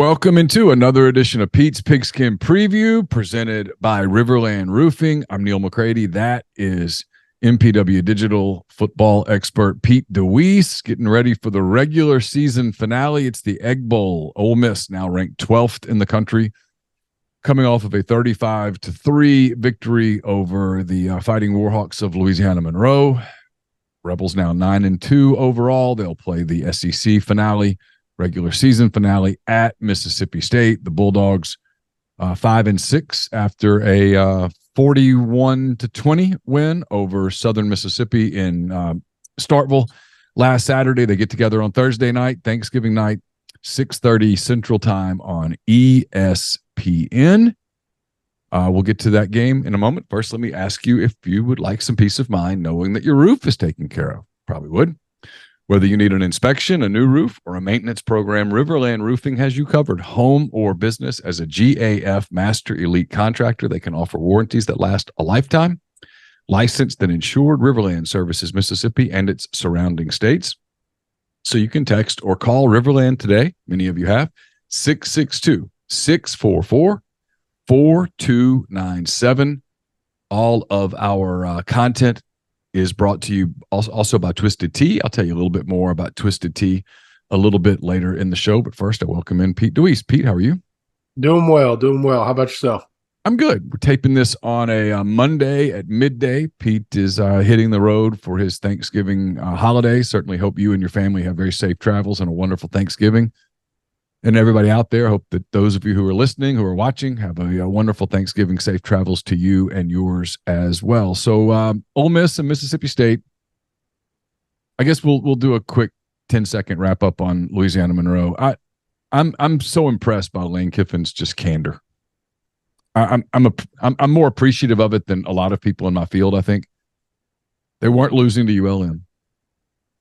Welcome into another edition of Pete's Pigskin Preview presented by RiverLand Roofing. I'm Neil McCready. That is MPW Digital football expert Pete DeWeese getting ready for the regular season finale. It's the Egg Bowl. Ole Miss now ranked 12th in the country, coming off of a 35-3 victory over the Fighting Warhawks of Louisiana Monroe. Rebels now 9-2 overall. They'll play the SEC finale, regular season finale at Mississippi State. The Bulldogs 5-6 after a 41-20 win over Southern Mississippi in Starkville last Saturday. They get together on Thursday night, Thanksgiving night, 6:30 Central Time on ESPN. We'll get to that game in a moment. First, let me ask you if you would like some peace of mind knowing that your roof is taken care of. Probably would. Whether you need an inspection, a new roof, or a maintenance program, RiverLand Roofing has you covered. Home or business, as a GAF Master Elite contractor, they can offer warranties that last a lifetime. Licensed and insured, RiverLand services Mississippi and its surrounding states. So you can text or call RiverLand today. Many of you have. 662-644-4297. All of our content is brought to you also by Twisted Tea. I'll tell you a little bit more about Twisted Tea a little bit later in the show. But first, I welcome in Pete DeWeese. Pete, how are you? Doing well. How about yourself? I'm good. We're taping this on a Monday at midday. Pete is hitting the road for his Thanksgiving holiday. Certainly hope you and your family have very safe travels and a wonderful Thanksgiving. And everybody out there, hope that those of you who are listening, who are watching, have a wonderful Thanksgiving, safe travels to you and yours as well. So Ole Miss and Mississippi State, I guess we'll do a quick 10-second wrap up on Louisiana Monroe. I'm so impressed by Lane Kiffin's just candor. I'm more appreciative of it than a lot of people in my field, I think. They weren't losing to ULM.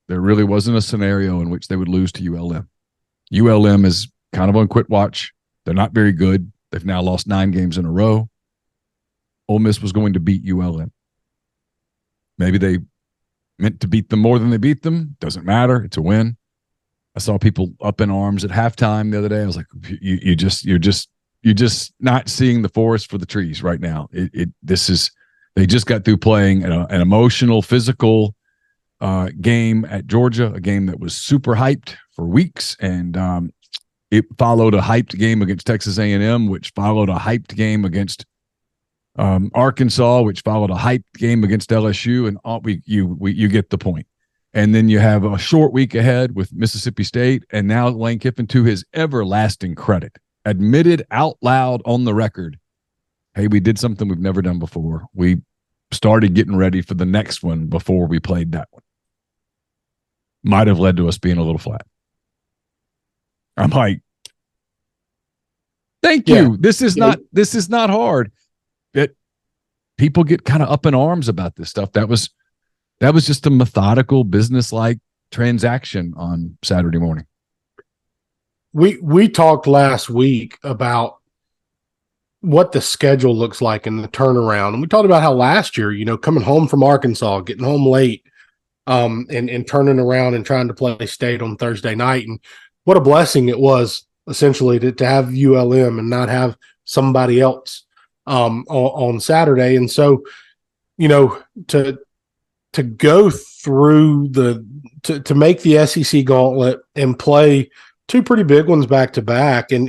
There really wasn't a scenario in which they would lose to ULM. ULM is kind of on quit watch. They're not very good. They've now lost 9 games in a row. Ole Miss was going to beat ULM. Maybe they meant to beat them more than they beat them. Doesn't matter. It's a win. I saw people up in arms at halftime the other day. I was like, you're just not seeing the forest for the trees right now. They just got through playing an emotional, physical game at Georgia, a game that was super hyped for weeks, and it followed a hyped game against Texas A&M, which followed a hyped game against Arkansas, which followed a hyped game against LSU, and you get the point. And then you have a short week ahead with Mississippi State, and now Lane Kiffin, to his everlasting credit, admitted out loud on the record, hey, we did something we've never done before. We started getting ready for the next one before we played that one. Might have led to us being a little flat. I'm like, thank you. Yeah. This is not hard. But people get kind of up in arms about this stuff. That was just a methodical, business-like transaction on Saturday morning. We talked last week about what the schedule looks like and the turnaround. And we talked about how last year, coming home from Arkansas, getting home late, and turning around and trying to play State on Thursday night. And what a blessing it was, essentially, to have ULM and not have somebody else on Saturday. And so, to go through to make the SEC gauntlet and play 2 pretty big ones back to back, and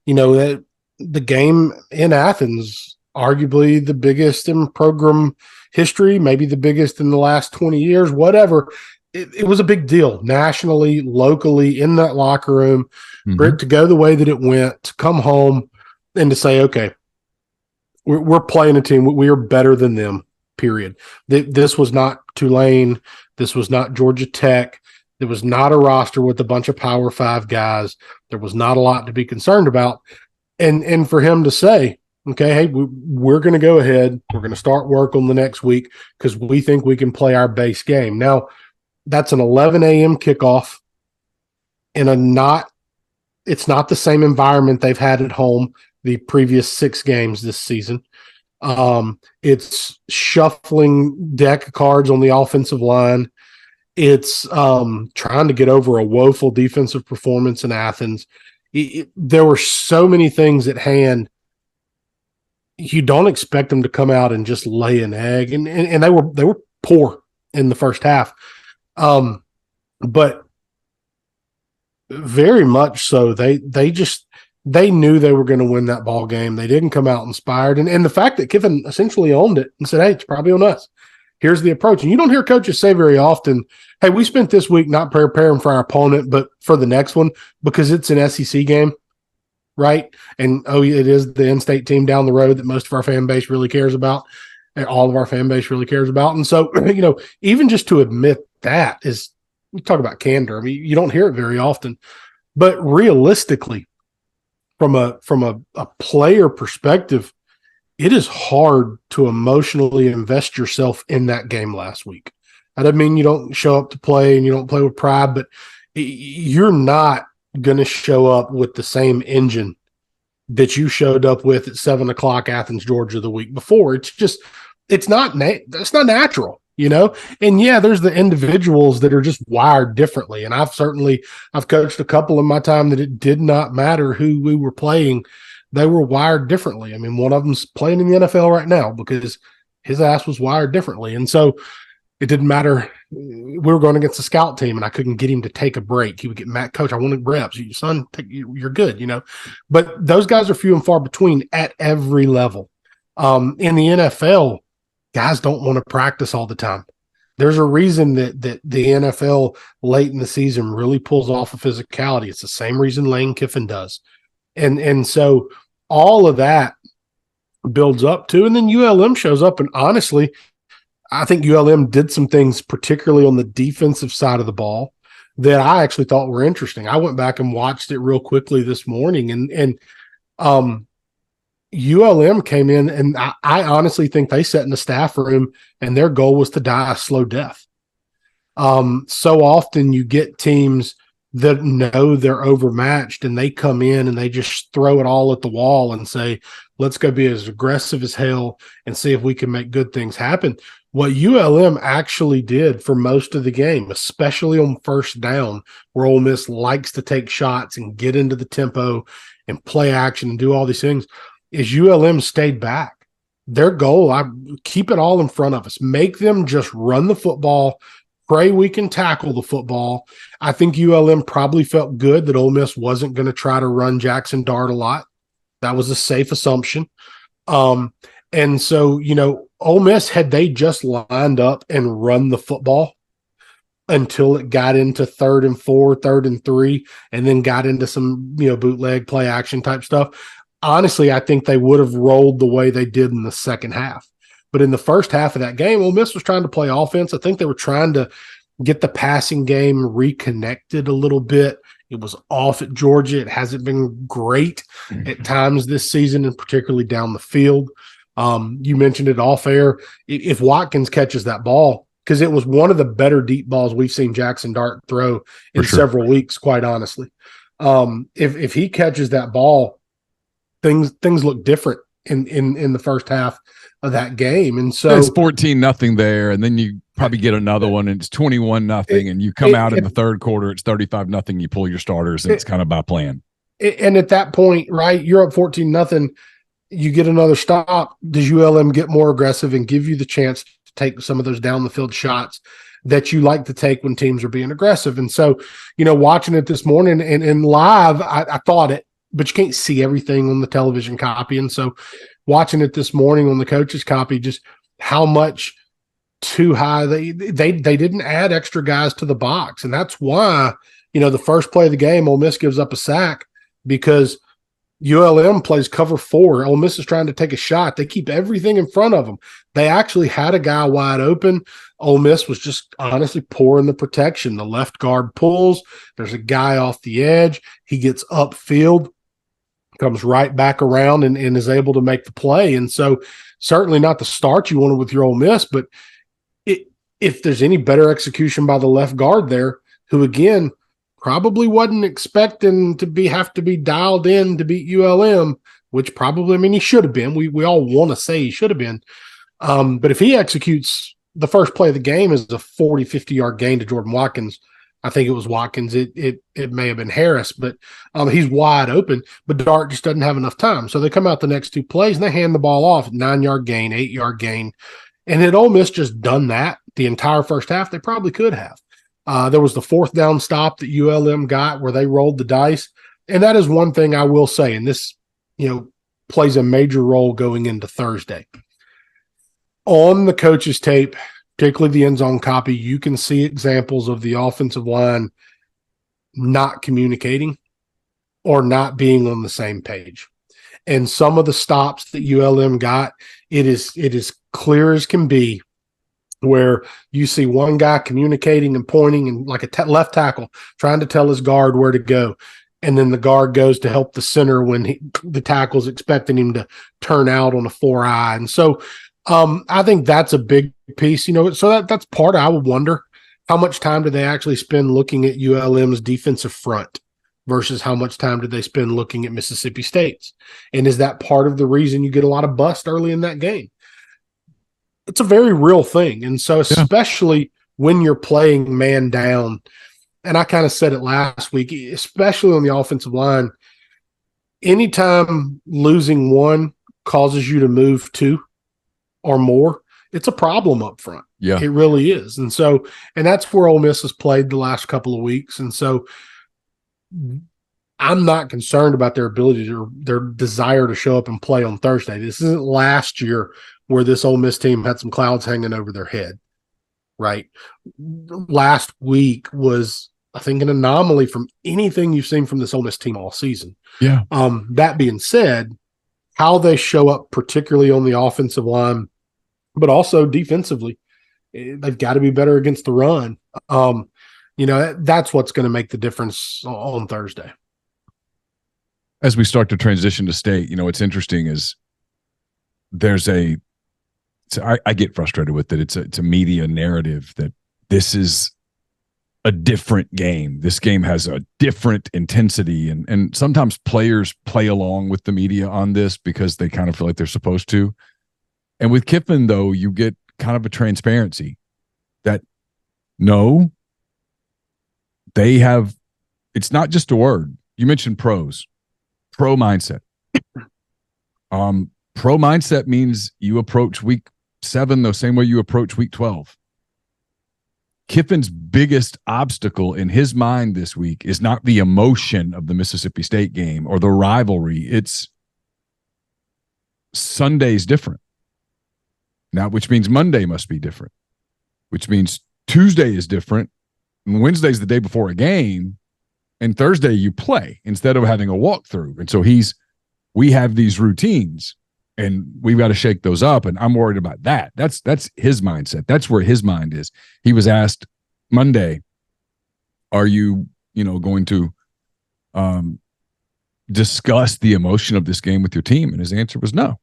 that the game in Athens, arguably the biggest in program history, maybe the biggest in the last 20 years, whatever. It was a big deal nationally, locally, in that locker room, for it to go the way that it went, to come home and to say, okay, we're playing a team. We are better than them, period. This was not Tulane. This was not Georgia Tech. There was not a roster with a bunch of Power 5 guys. There was not a lot to be concerned about. And for him to say, okay, hey, we're going to go ahead. We're going to start work on the next week because we think we can play our base game. Now, that's an 11 a.m. kickoff in it's not the same environment they've had at home the previous 6 games this season. It's shuffling deck of cards on the offensive line. It's trying to get over a woeful defensive performance in Athens. there were so many things at hand. You don't expect them to come out and just lay an egg, and they were poor in the first half, but very much so. They knew they were going to win that ball game. They didn't come out inspired, and the fact that Kiffin essentially owned it and said, "Hey, it's probably on us. Here's the approach." And you don't hear coaches say very often, "Hey, we spent this week not preparing for our opponent, but for the next one because it's an SEC game." Right. And it is the in-state team down the road that most of our fan base really cares about, and all of our fan base really cares about. And so, even just to admit that is, you talk about candor. I mean, you don't hear it very often, but realistically, from a player perspective, it is hard to emotionally invest yourself in that game last week. That doesn't mean you don't show up to play and you don't play with pride, but you're not going to show up with the same engine that you showed up with at 7:00 Athens, Georgia the week before. It's not natural, and yeah, there's the individuals that are just wired differently. And I've coached a couple in my time that it did not matter who we were playing. They were wired differently. I mean, one of them's playing in the NFL right now because his ass was wired differently. And so it didn't matter. We were going against a scout team, and I couldn't get him to take a break. He would get mad, "Coach, I wanted reps." "Son, you're good," But those guys are few and far between at every level. In the NFL, guys don't want to practice all the time. There's a reason that the NFL late in the season really pulls off a physicality. It's the same reason Lane Kiffin does. And so all of that builds up to, and then ULM shows up, and honestly, I think ULM did some things, particularly on the defensive side of the ball, that I actually thought were interesting. I went back and watched it real quickly this morning, and ULM came in, and I honestly think they sat in the staff room, and their goal was to die a slow death. So often you get teams that know they're overmatched, and they come in and they just throw it all at the wall and say, "Let's go be as aggressive as hell and see if we can make good things happen." What ULM actually did for most of the game, especially on first down, where Ole Miss likes to take shots and get into the tempo and play action and do all these things, is ULM stayed back. Their goal, keep it all in front of us. Make them just run the football, pray we can tackle the football. I think ULM probably felt good that Ole Miss wasn't going to try to run Jackson Dart a lot. That was a safe assumption. And so, Ole Miss, had they just lined up and run the football until it got into 3rd and 4, 3rd and 3, and then got into some, bootleg play action type stuff, honestly, I think they would have rolled the way they did in the second half. But in the first half of that game, Ole Miss was trying to play offense. I think they were trying to get the passing game reconnected a little bit. It was off at Georgia. It hasn't been great at times this season, and particularly down the field. You mentioned it off air. If Watkins catches that ball, because it was one of the better deep balls we've seen Jackson Dart throw in several weeks, quite honestly. If he catches that ball, things look different in the first half of that game. And so it's 14-0 there, and then you probably get another one, and it's 21-0, and you come out in the third quarter, it's 35-0. You pull your starters, and it's kind of by plan. And at that point, right, you're up 14-0. You get another stop. Does ULM get more aggressive and give you the chance to take some of those down the field shots that you like to take when teams are being aggressive? And so, watching it this morning and live, I thought it, but you can't see everything on the television copy. And so watching it this morning on the coach's copy, just how much too high they didn't add extra guys to the box. And that's why, the first play of the game, Ole Miss gives up a sack because ULM plays cover 4. Ole Miss is trying to take a shot. They keep everything in front of them. They actually had a guy wide open. Ole Miss was just honestly poor in the protection. The left guard pulls. There's a guy off the edge. He gets upfield, comes right back around and is able to make the play. And so certainly not the start you wanted with your Ole Miss, but if there's any better execution by the left guard there, who again – probably wasn't expecting to have to be dialed in to beat ULM, which probably, he should have been. We all want to say he should have been. But if he executes the first play of the game is a 40, 50-yard gain to Jordan Watkins, I think it was Watkins. It may have been Harris, but he's wide open. But Dart just doesn't have enough time. So they come out the next two plays and they hand the ball off, 9-yard gain, 8-yard gain. And had Ole Miss just done that the entire first half, they probably could have. There was the fourth down stop that ULM got where they rolled the dice. And that is one thing I will say, and this, plays a major role going into Thursday. On the coach's tape, particularly the end zone copy, you can see examples of the offensive line not communicating or not being on the same page. And some of the stops that ULM got, it is clear as can be where you see one guy communicating and pointing and like a left tackle trying to tell his guard where to go. And then the guard goes to help the center when the tackle's expecting him to turn out on a 4-eye. And so I think that's a big piece, so that's part I would wonder how much time do they actually spend looking at ULM's defensive front versus how much time did they spend looking at Mississippi State's? And is that part of the reason you get a lot of bust early in that game? It's a very real thing. And so especially when you're playing man down, and I kind of said it last week, especially on the offensive line, anytime losing one causes you to move two or more, it's a problem up front. Yeah, it really is. And so, and that's where Ole Miss has played the last couple of weeks. And so I'm not concerned about their ability or their desire to show up and play on Thursday. This isn't last year where this Ole Miss team had some clouds hanging over their head, right? Last week was, I think, an anomaly from anything you've seen from this Ole Miss team all season. Yeah. That being said, how they show up, particularly on the offensive line, but also defensively, they've got to be better against the run. That's what's going to make the difference on Thursday. As we start to transition to state, what's interesting is I get frustrated with it. It's a media narrative that this is a different game. This game has a different intensity, and sometimes players play along with the media on this because they kind of feel like they're supposed to. And with Kiffin, though, you get kind of a transparency that no, they have. It's not just a word. You mentioned pro mindset. Pro mindset means you approach week 7 the same way you approach week 12. Kiffin's biggest obstacle in his mind this week is not the emotion of the Mississippi State game or the rivalry. It's Sunday's different. Now, which means Monday must be different, which means Tuesday is different, and Wednesday's the day before a game, and Thursday you play instead of having a walkthrough. And so we have these routines, and we've got to shake those up, and I'm worried about that. That's his mindset. That's where his mind is. He was asked Monday, are you, going to discuss the emotion of this game with your team? And his answer was no.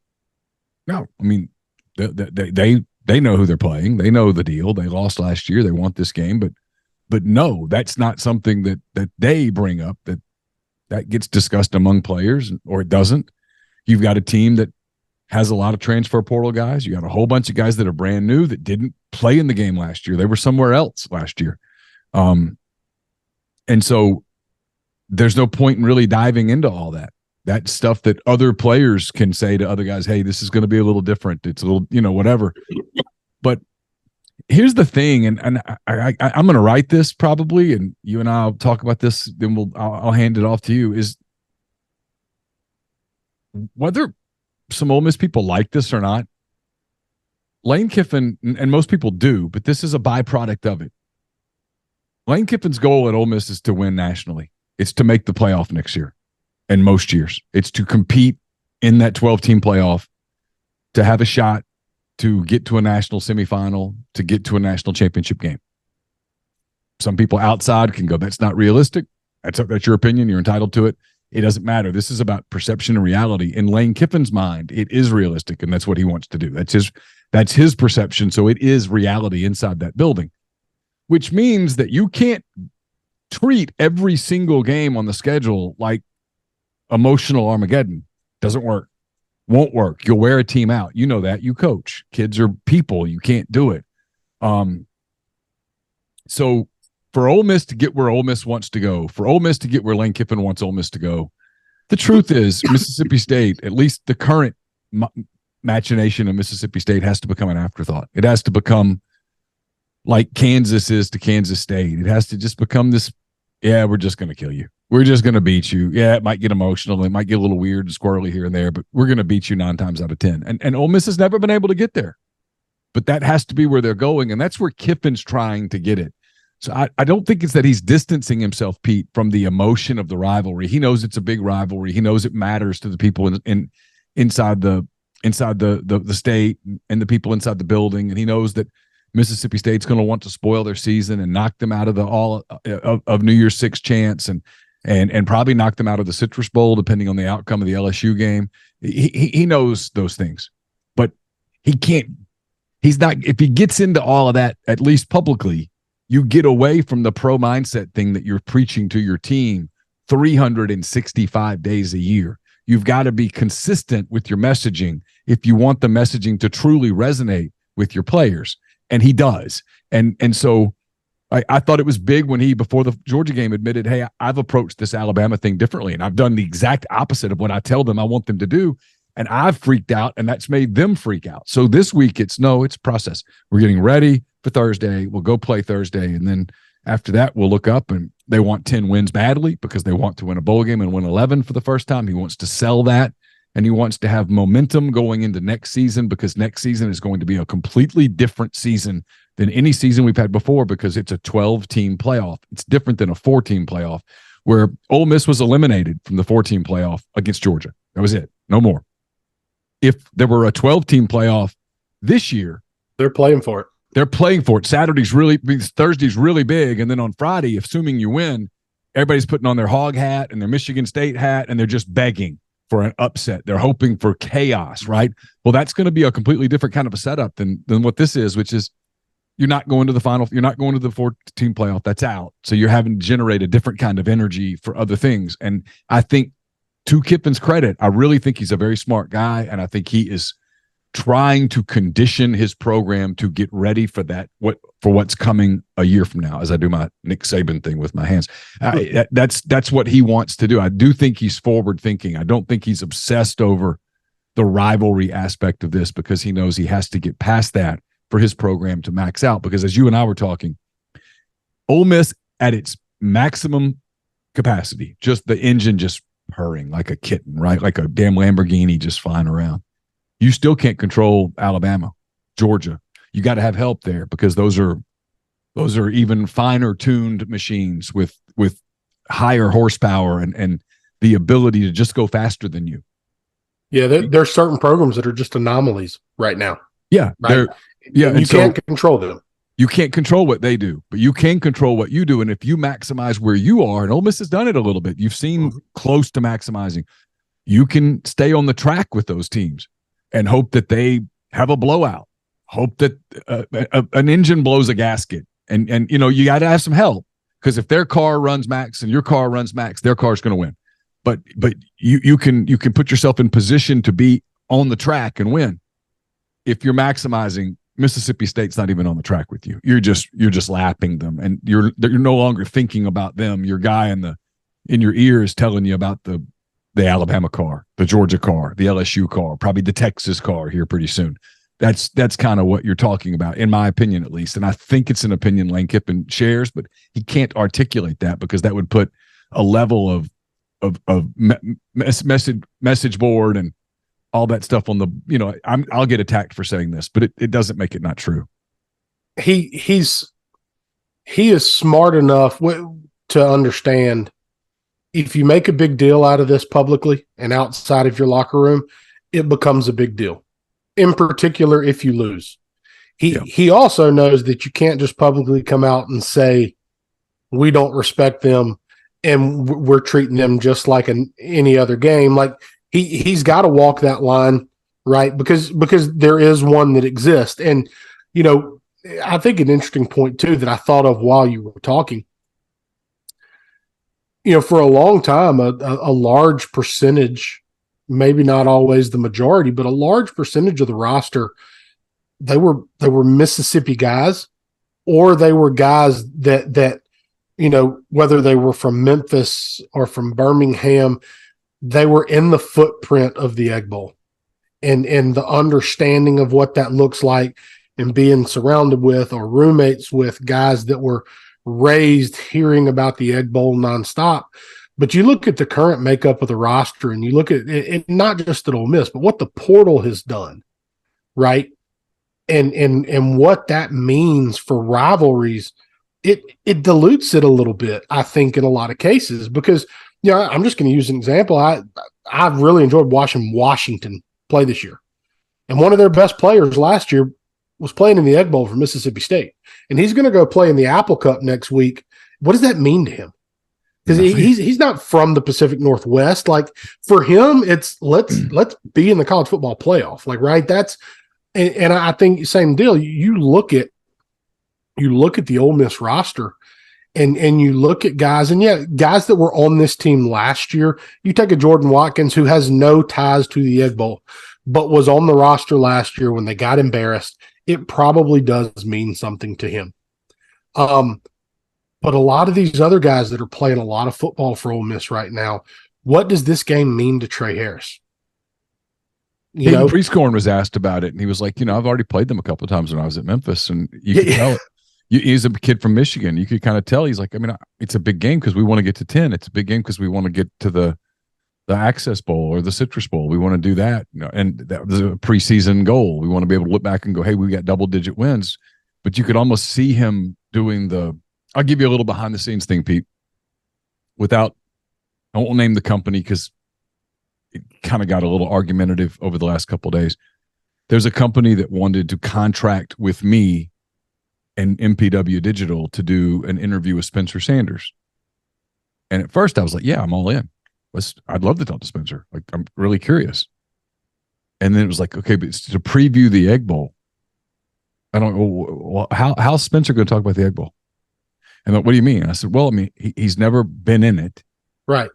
No. I mean, they know who they're playing. They know the deal. They lost last year. They want this game, but no, that's not something that they bring up that gets discussed among players, or it doesn't. You've got a team that has a lot of transfer portal guys. You got a whole bunch of guys that are brand new that didn't play in the game last year. They were somewhere else last year. And so there's no point in really diving into all that. That's stuff that other players can say to other guys, hey, this is going to be a little different. It's a little, whatever. But here's the thing, and I'm going to write this probably, and you and I'll talk about this, then I'll hand it off to you, is whether some Ole Miss people like this or not, Lane Kiffin, and most people do, but this is a byproduct of it. Lane Kiffin's goal at Ole Miss is to win nationally. It's to make the playoff next year, and most years. It's to compete in that 12-team playoff, to have a shot to get to a national semifinal, to get to a national championship game. Some people outside can go, that's not realistic. That's your opinion. You're entitled to it. It doesn't matter. This is about perception and reality. In Lane Kiffin's mind, it is realistic, and that's what he wants to do. That's his perception, so it is reality inside that building, which means that you can't treat every single game on the schedule like emotional Armageddon. Doesn't work. Won't work. You'll wear a team out. You know that. You coach. Kids are people. You can't do it. So for Ole Miss to get where Ole Miss wants to go, for Ole Miss to get where Lane Kiffin wants Ole Miss to go, the truth is Mississippi State, at least the current machination of Mississippi State, has to become an afterthought. It has to become like Kansas is to Kansas State. It has to just become this, yeah, we're just going to kill you. We're just going to beat you. Yeah, it might get emotional. It might get a little weird and squirrely here and there, but we're going to beat you 9 times out of 10. And Ole Miss has never been able to get there. But that has to be where they're going, and that's where Kiffin's trying to get it. So I don't think it's that he's distancing himself, Pete, from the emotion of the rivalry. He knows it's a big rivalry. He knows it matters to the people inside the state and the people inside the building, and he knows that Mississippi State's going to want to spoil their season and knock them out of the of New Year's Six chance and probably knock them out of the Citrus Bowl depending on the outcome of the LSU game. He knows those things, but he can't. He's not. If he gets into all of that, at least publicly, you get away from the pro mindset thing that you're preaching to your team 365 days a year. You've got to be consistent with your messaging if you want the messaging to truly resonate with your players. And he does. And so I thought it was big when he, before the Georgia game, admitted, hey, I've approached this Alabama thing differently. And I've done the exact opposite of what I tell them I want them to do. And I've freaked out, and that's made them freak out. So this week, it's process. We're getting ready for Thursday. We'll go play Thursday. And then after that, we'll look up, and they want 10 wins badly because they want to win a bowl game and win 11 for the first time. He wants to sell that, and he wants to have momentum going into next season because next season is going to be a completely different season than any season we've had before because it's a 12-team playoff. It's different than a 4-team playoff where Ole Miss was eliminated from the 4-team playoff against Georgia. That was it. No more. If there were a 12-team playoff this year, they're playing for it. They're playing for it. Thursday's really big, and then on Friday, assuming you win, everybody's putting on their hog hat and their Michigan State hat, and they're just begging for an upset. They're hoping for chaos, right? Well, that's going to be a completely different kind of a setup than what this is, which is you're not going to the final. You're not going to the 4-team playoff. That's out. So you're having to generate a different kind of energy for other things. And I think, to Kiffin's credit, I really think he's a very smart guy, and I think he is trying to condition his program to get ready for that, for what's coming a year from now, as I do my Nick Saban thing with my hands. That's what he wants to do. I do think he's forward thinking. I don't think he's obsessed over the rivalry aspect of this because he knows he has to get past that for his program to max out. Because as you and I were talking, Ole Miss at its maximum capacity, just the engine just purring like a kitten, right? Like a damn Lamborghini just flying around. You still can't control Alabama, Georgia. You got to have help there because those are even finer tuned machines with higher horsepower and the ability to just go faster than you. Yeah, there's certain programs that are just anomalies right now. Yeah, right. You can't control them. You can't control what they do, but you can control what you do. And if you maximize where you are, and Ole Miss has done it a little bit, you've seen close to maximizing, you can stay on the track with those teams and hope that they have a blowout, hope that an engine blows a gasket. And you know, you got to have some help because if their car runs max and your car runs max, their car's going to win. But you can put yourself in position to be on the track and win. If you're maximizing, Mississippi State's not even on the track with you. You're just lapping them, and you're no longer thinking about them. Your guy in your ear is telling you about the Alabama car, the Georgia car, the LSU car, probably the Texas car here pretty soon. That's kind of what you're talking about, in my opinion, at least. And I think it's an opinion Lane Kiffin shares, but he can't articulate that because that would put a level of message board and all that stuff on the, I'll get attacked for saying this, but it doesn't make it not true. He is smart enough to understand if you make a big deal out of this publicly and outside of your locker room, it becomes a big deal. In particular, if you lose, he also knows that you can't just publicly come out and say, we don't respect them and we're treating them just like any other game. Like, He's got to walk that line, right? Because there is one that exists. And, I think an interesting point, too, that I thought of while you were talking, for a long time, a large percentage, maybe not always the majority, but a large percentage of the roster, they were Mississippi guys, or they were guys that whether they were from Memphis or from Birmingham, they were in the footprint of the Egg Bowl and the understanding of what that looks like, and being surrounded with or roommates with guys that were raised hearing about the Egg Bowl nonstop. But you look at the current makeup of the roster and you look at it, not just at Ole Miss, but what the portal has done, right? And what that means for rivalries, it dilutes it a little bit, I think, in a lot of cases, because I'm just going to use an example. I've really enjoyed watching Washington play this year. And one of their best players last year was playing in the Egg Bowl for Mississippi State. And he's going to go play in the Apple Cup next week. What does that mean to him? Because he's not from the Pacific Northwest. Like, for him, it's let's be in the college football playoff. Like, right? That's and I think same deal. You look at the Ole Miss roster, and you look at guys, and guys that were on this team last year. You take a Jordan Watkins who has no ties to the Egg Bowl, but was on the roster last year when they got embarrassed. It probably does mean something to him. But a lot of these other guys that are playing a lot of football for Ole Miss right now, what does this game mean to Trey Harris? Hayden Priestcorn was asked about it, and he was like, I've already played them a couple of times when I was at Memphis, and you could tell it. He's a kid from Michigan. You could kind of tell. He's like, it's a big game because we want to get to 10. It's a big game because we want to get to the Access Bowl or the Citrus Bowl. We want to do that. And that was a preseason goal. We want to be able to look back and go, hey, we got double-digit wins. But you could almost see him doing I'll give you a little behind-the-scenes thing, Pete. I won't name the company because it kind of got a little argumentative over the last couple of days. There's a company that wanted to contract with me and MPW Digital to do an interview with Spencer Sanders. And at first I was like, yeah, I'm all in. I'd love to talk to Spencer. Like, I'm really curious. And then it was like, okay, but it's to preview the Egg Bowl. I don't know. Well, how's Spencer going to talk about the Egg Bowl? And what do you mean? I said, well, he's never been in it. Right.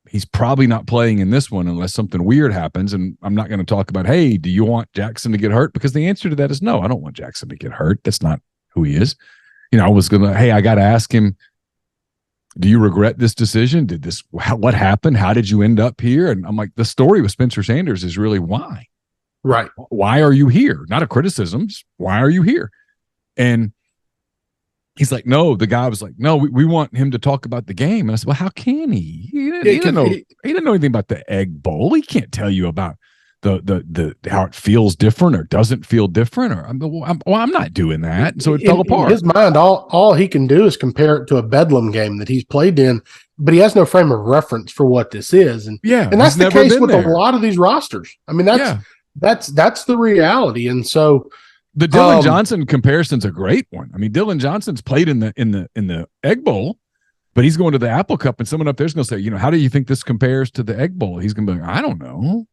He's probably not playing in this one unless something weird happens. And I'm not going to talk about, hey, do you want Jackson to get hurt? Because the answer to that is no, I don't want Jackson to get hurt. That's not who he is. I was going to, hey, I got to ask him, do you regret this decision? What happened? How did you end up here? And I'm like, the story with Spencer Sanders is really why. Right. Why are you here? Not a criticism. Why are you here? And he's like, no, the guy was like, no, we want him to talk about the game. And I said, well, how can he? He didn't know anything about the Egg Bowl. He can't tell you about the how it feels different or doesn't feel different. Or I'm not doing that. And so it fell apart. In his mind, all he can do is compare it to a Bedlam game that he's played in, but he has no frame of reference for what this is. And that's the case with a lot of these rosters. That's the reality. And so the Dylan Johnson comparison's a great one. Dylan Johnson's played in the Egg Bowl, but he's going to the Apple Cup, and someone up there's going to say, how do you think this compares to the Egg Bowl? He's going to be like, I don't know.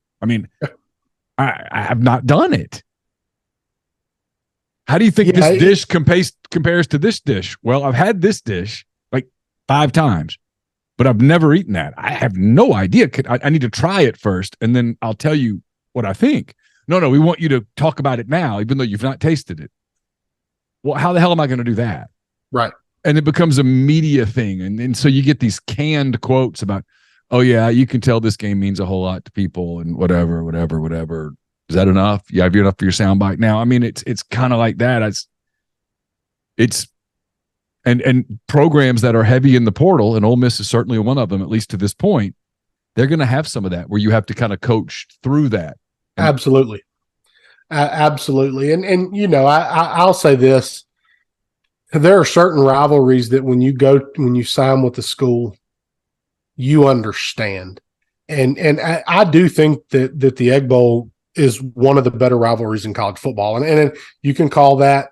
I have not done it. How do you think this dish compares to this dish? Well, I've had this dish like 5 times, but I've never eaten that. I have no idea. I need to try it first, and then I'll tell you what I think. No, we want you to talk about it now, even though you've not tasted it. Well, how the hell am I going to do that? Right. And it becomes a media thing. And so you get these canned quotes about, oh, yeah, you can tell this game means a whole lot to people and whatever. Is that enough? Yeah, have you enough for your soundbite now? It's kind of like that. It's programs that are heavy in the portal, and Ole Miss is certainly one of them, at least to this point, they're going to have some of that where you have to kind of coach through that. Absolutely. Absolutely. And I'll say this. There are certain rivalries that when you sign with the school, you understand. And I do think that the Egg Bowl is one of the better rivalries in college football. And you can call that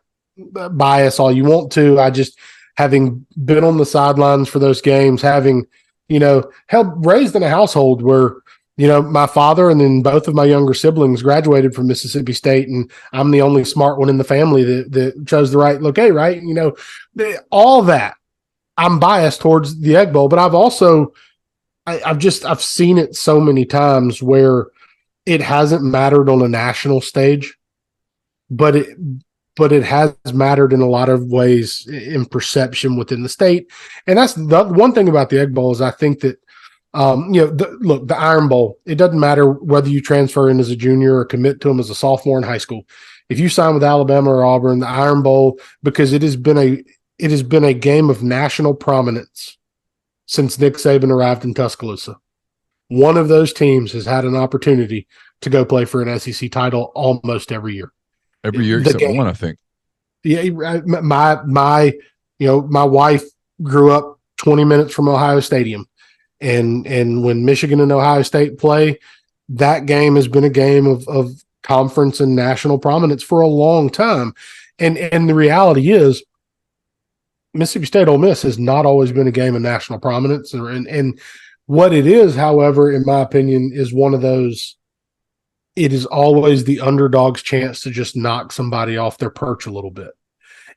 bias all you want to. I just, having been on the sidelines for those games, having, raised in a household where, my father and then both of my younger siblings graduated from Mississippi State, and I'm the only smart one in the family that chose the right locate, right? All that. I'm biased towards the Egg Bowl, but I've also, I've seen it so many times where it hasn't mattered on a national stage, but but it has mattered in a lot of ways in perception within the state. And that's the one thing about the Egg Bowl is I think that, the Iron Bowl, it doesn't matter whether you transfer in as a junior or commit to them as a sophomore in high school. If you sign with Alabama or Auburn, the Iron Bowl, because it has been a game of national prominence since Nick Saban arrived in Tuscaloosa. One of those teams has had an opportunity to go play for an SEC title almost every year. Every year except one, I think. Yeah, my wife grew up 20 minutes from Ohio Stadium, and when Michigan and Ohio State play, that game has been a game of conference and national prominence for a long time. And the reality is, Mississippi State Ole Miss has not always been a game of national prominence, and what it is, however, in my opinion, is one of those. It is always the underdog's chance to just knock somebody off their perch a little bit.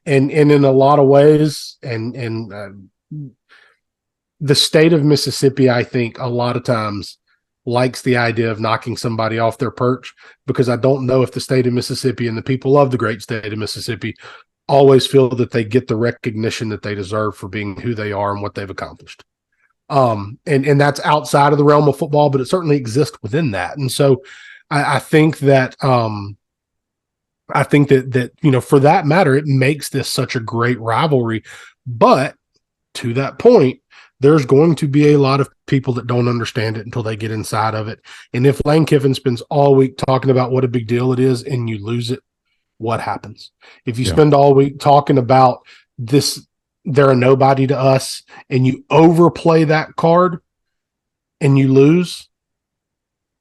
And in a lot of ways, and the state of Mississippi, I think a lot of times likes the idea of knocking somebody off their perch, because I don't know if the state of Mississippi and the people of the great state of Mississippi always feel that they get the recognition that they deserve for being who they are and what they've accomplished. And that's outside of the realm of football, but it certainly exists within that. And so I think that for that matter, it makes this such a great rivalry. But to that point, there's going to be a lot of people that don't understand it until they get inside of it. And if Lane Kiffin spends all week talking about what a big deal it is and you lose it, what happens? If you spend all week talking about this, they're a nobody to us, and you overplay that card and you lose,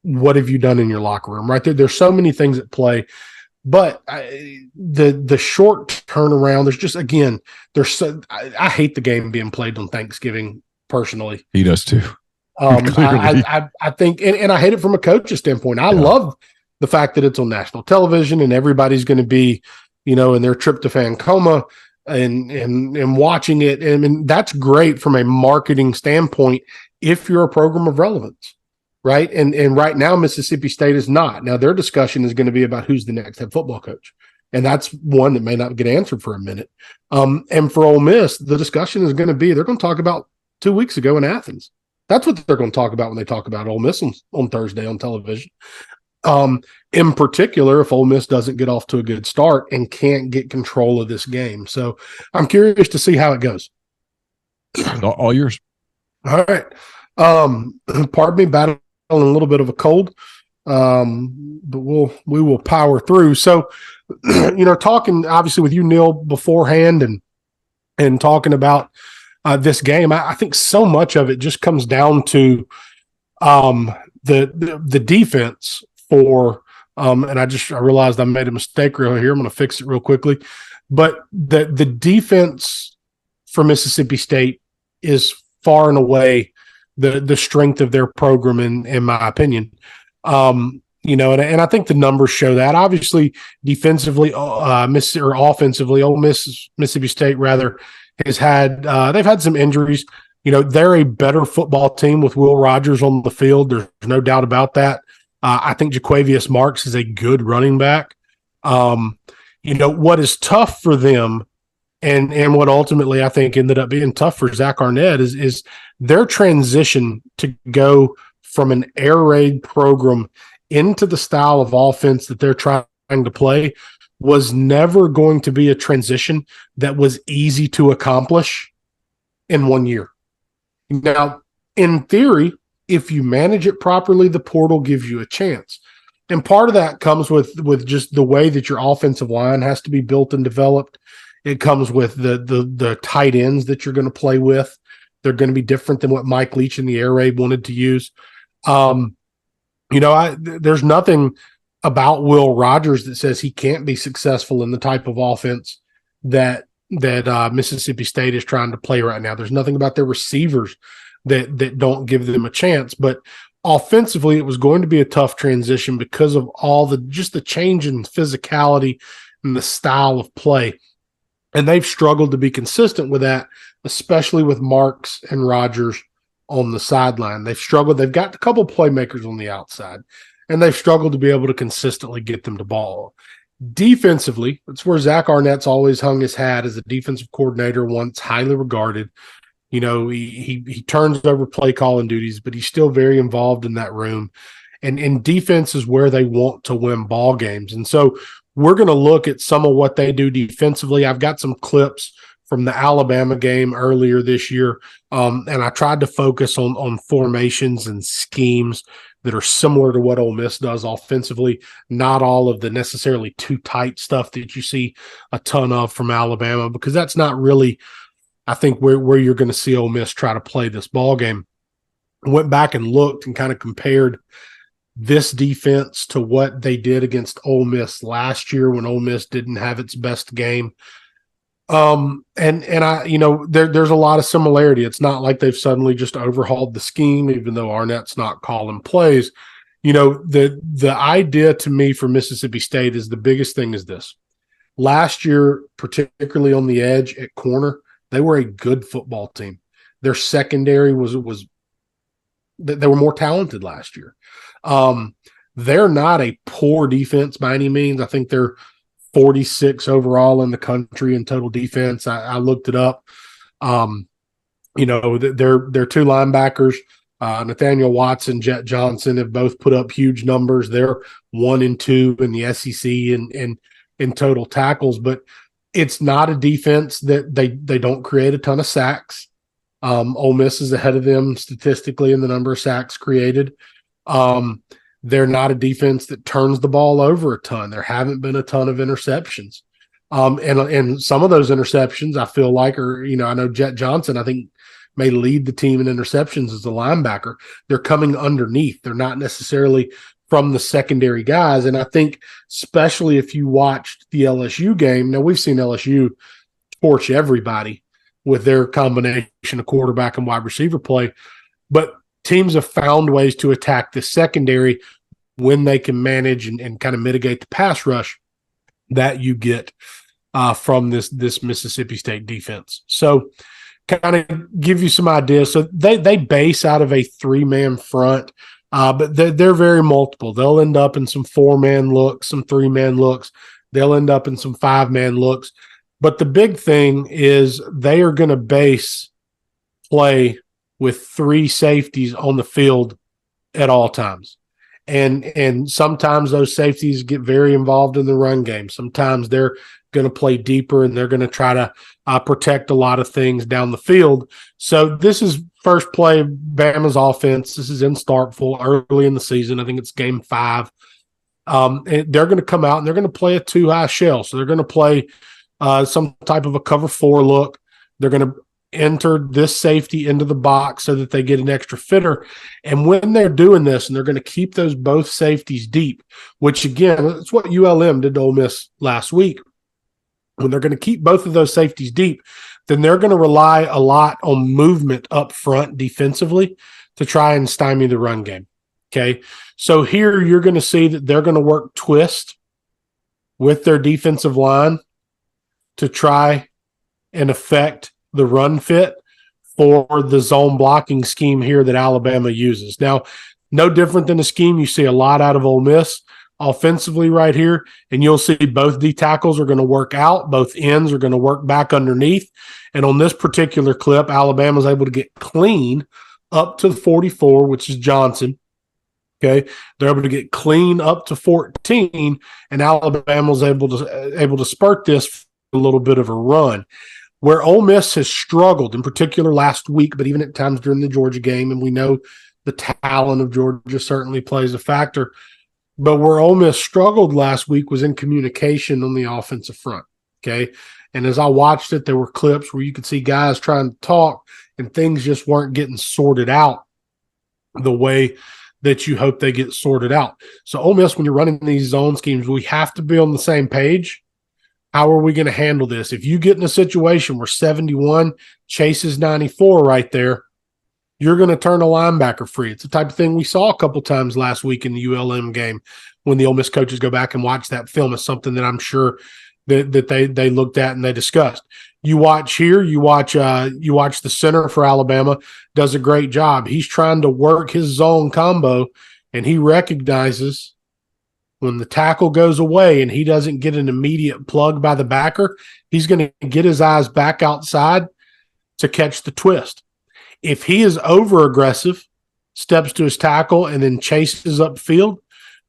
what have you done in your locker room? Right there, there's so many things at play, but the short turnaround. There's just I hate the game being played on Thanksgiving. Personally, he does too. I think, and I hate it from a coach's standpoint. I love the fact that it's on national television and everybody's going to be, in their tryptophan coma and watching it. And that's great from a marketing standpoint if you're a program of relevance. Right. And right now, Mississippi State is not. Now, their discussion is going to be about who's the next head football coach. And that's one that may not get answered for a minute. And for Ole Miss, the discussion is going to be, they're going to talk about 2 weeks ago in Athens. That's what they're going to talk about when they talk about Ole Miss on Thursday on television. In particular, if Ole Miss doesn't get off to a good start and can't get control of this game. So I'm curious to see how it goes. All yours. All right. Pardon me, battling a little bit of a cold, but we will power through. So, talking obviously with you, Neil, beforehand and talking about this game, I think so much of it just comes down to the defense for and I realized I made a mistake real here. I'm going to fix it real quickly, but the defense for Mississippi State is far and away the strength of their program, in my opinion. And I think the numbers show that. Obviously, defensively, offensively, Mississippi State rather has had they've had some injuries. They're a better football team with Will Rogers on the field. There's no doubt about that. I think Jaquavius Marks is a good running back. What is tough for them, and what ultimately I think ended up being tough for Zach Arnett is their transition to go from an air raid program into the style of offense that they're trying to play was never going to be a transition that was easy to accomplish in 1 year. Now, in theory, if you manage it properly, the portal gives you a chance. And part of that comes with just the way that your offensive line has to be built and developed. It comes with the tight ends that you're going to play with. They're going to be different than what Mike Leach in the air raid wanted to use. There's nothing about Will Rogers that says he can't be successful in the type of offense that Mississippi State is trying to play right now. There's nothing about their receivers that don't give them a chance. But offensively, it was going to be a tough transition because of all the change in physicality and the style of play. And they've struggled to be consistent with that, especially with Marks and Rogers on the sideline. They've struggled. They've got a couple playmakers on the outside, and they've struggled to be able to consistently get them the ball. Defensively, that's where Zach Arnett's always hung his hat as a defensive coordinator, once highly regarded. You know, he turns over play calling duties, but he's still very involved in that room. And defense is where they want to win ball games. And so we're going to look at some of what they do defensively. I've got some clips from the Alabama game earlier this year, and I tried to focus on formations and schemes that are similar to what Ole Miss does offensively, not all of the necessarily too tight stuff that you see a ton of from Alabama, because that's not really, I think, where you're going to see Ole Miss try to play this ball game. I went back and looked and kind of compared this defense to what they did against Ole Miss last year when Ole Miss didn't have its best game. And I, there's a lot of similarity. It's not like they've suddenly just overhauled the scheme, even though Arnett's not calling plays. The idea to me for Mississippi State is the biggest thing is this. Last year, particularly on the edge at corner, they were a good football team. Their secondary was they were more talented last year. They're not a poor defense by any means. I think they're 46 overall in the country in total defense. I looked it up. Their two linebackers, Nathaniel Watson, Jet Johnson, have both put up huge numbers. They're 1 and 2 in the SEC in total tackles, but it's not a defense that they don't create a ton of sacks. Ole Miss is ahead of them statistically in the number of sacks created. They're not a defense that turns the ball over a ton. There haven't been a ton of interceptions. And some of those interceptions I feel like are, I know Jet Johnson, I think, may lead the team in interceptions as a linebacker. They're coming underneath. They're not necessarily from the secondary guys. And I think especially if you watched the LSU game, now we've seen LSU torch everybody with their combination of quarterback and wide receiver play, but teams have found ways to attack the secondary when they can manage and kind of mitigate the pass rush that you get from this Mississippi State defense. So kind of give you some ideas. So they base out of a 3-man front, but they're very multiple. They'll end up in some 4-man looks, some 3-man looks. They'll end up in some 5-man looks. But the big thing is they are going to base play with 3 safeties on the field at all times. And sometimes those safeties get very involved in the run game. Sometimes they're going to play deeper and they're going to try to protect a lot of things down the field. So this is first play of Bama's offense. This is in Starkville early in the season. I think it's game 5. And they're going to come out and they're going to play a 2-high shell. So they're going to play some type of a cover 4 look. They're going to enter this safety into the box so that they get an extra fitter. And when they're doing this, and they're going to keep those both safeties deep, which again, it's what ULM did to Ole Miss last week. When they're going to keep both of those safeties deep, then they're going to rely a lot on movement up front defensively to try and stymie the run game. Okay. So here you're going to see that they're going to work twist with their defensive line to try and affect the run fit for the zone blocking scheme here that Alabama uses. Now, no different than the scheme you see a lot out of Ole Miss offensively right here, and you'll see both D tackles are going to work out, both ends are going to work back underneath, and on this particular clip, Alabama's able to get clean up to 44, which is Johnson. Okay, they're able to get clean up to 14, and Alabama's able to spurt this for a little bit of a run. Where Ole Miss has struggled, in particular last week, but even at times during the Georgia game, and we know the talent of Georgia certainly plays a factor, but where Ole Miss struggled last week was in communication on the offensive front, okay? And as I watched it, there were clips where you could see guys trying to talk, and things just weren't getting sorted out the way that you hope they get sorted out. So Ole Miss, when you're running these zone schemes, we have to be on the same page. How are we going to handle this? If you get in a situation where 71 chases 94 right there, you're going to turn a linebacker free. It's the type of thing we saw a couple times last week in the ULM game when the Ole Miss coaches go back and watch that film. Is something that I'm sure that they looked at and they discussed. You watch here, you watch the center for Alabama does a great job. He's trying to work his zone combo, and he recognizes When the tackle goes away and he doesn't get an immediate plug by the backer, he's going to get his eyes back outside to catch the twist. If he is over aggressive, steps to his tackle, and then chases upfield,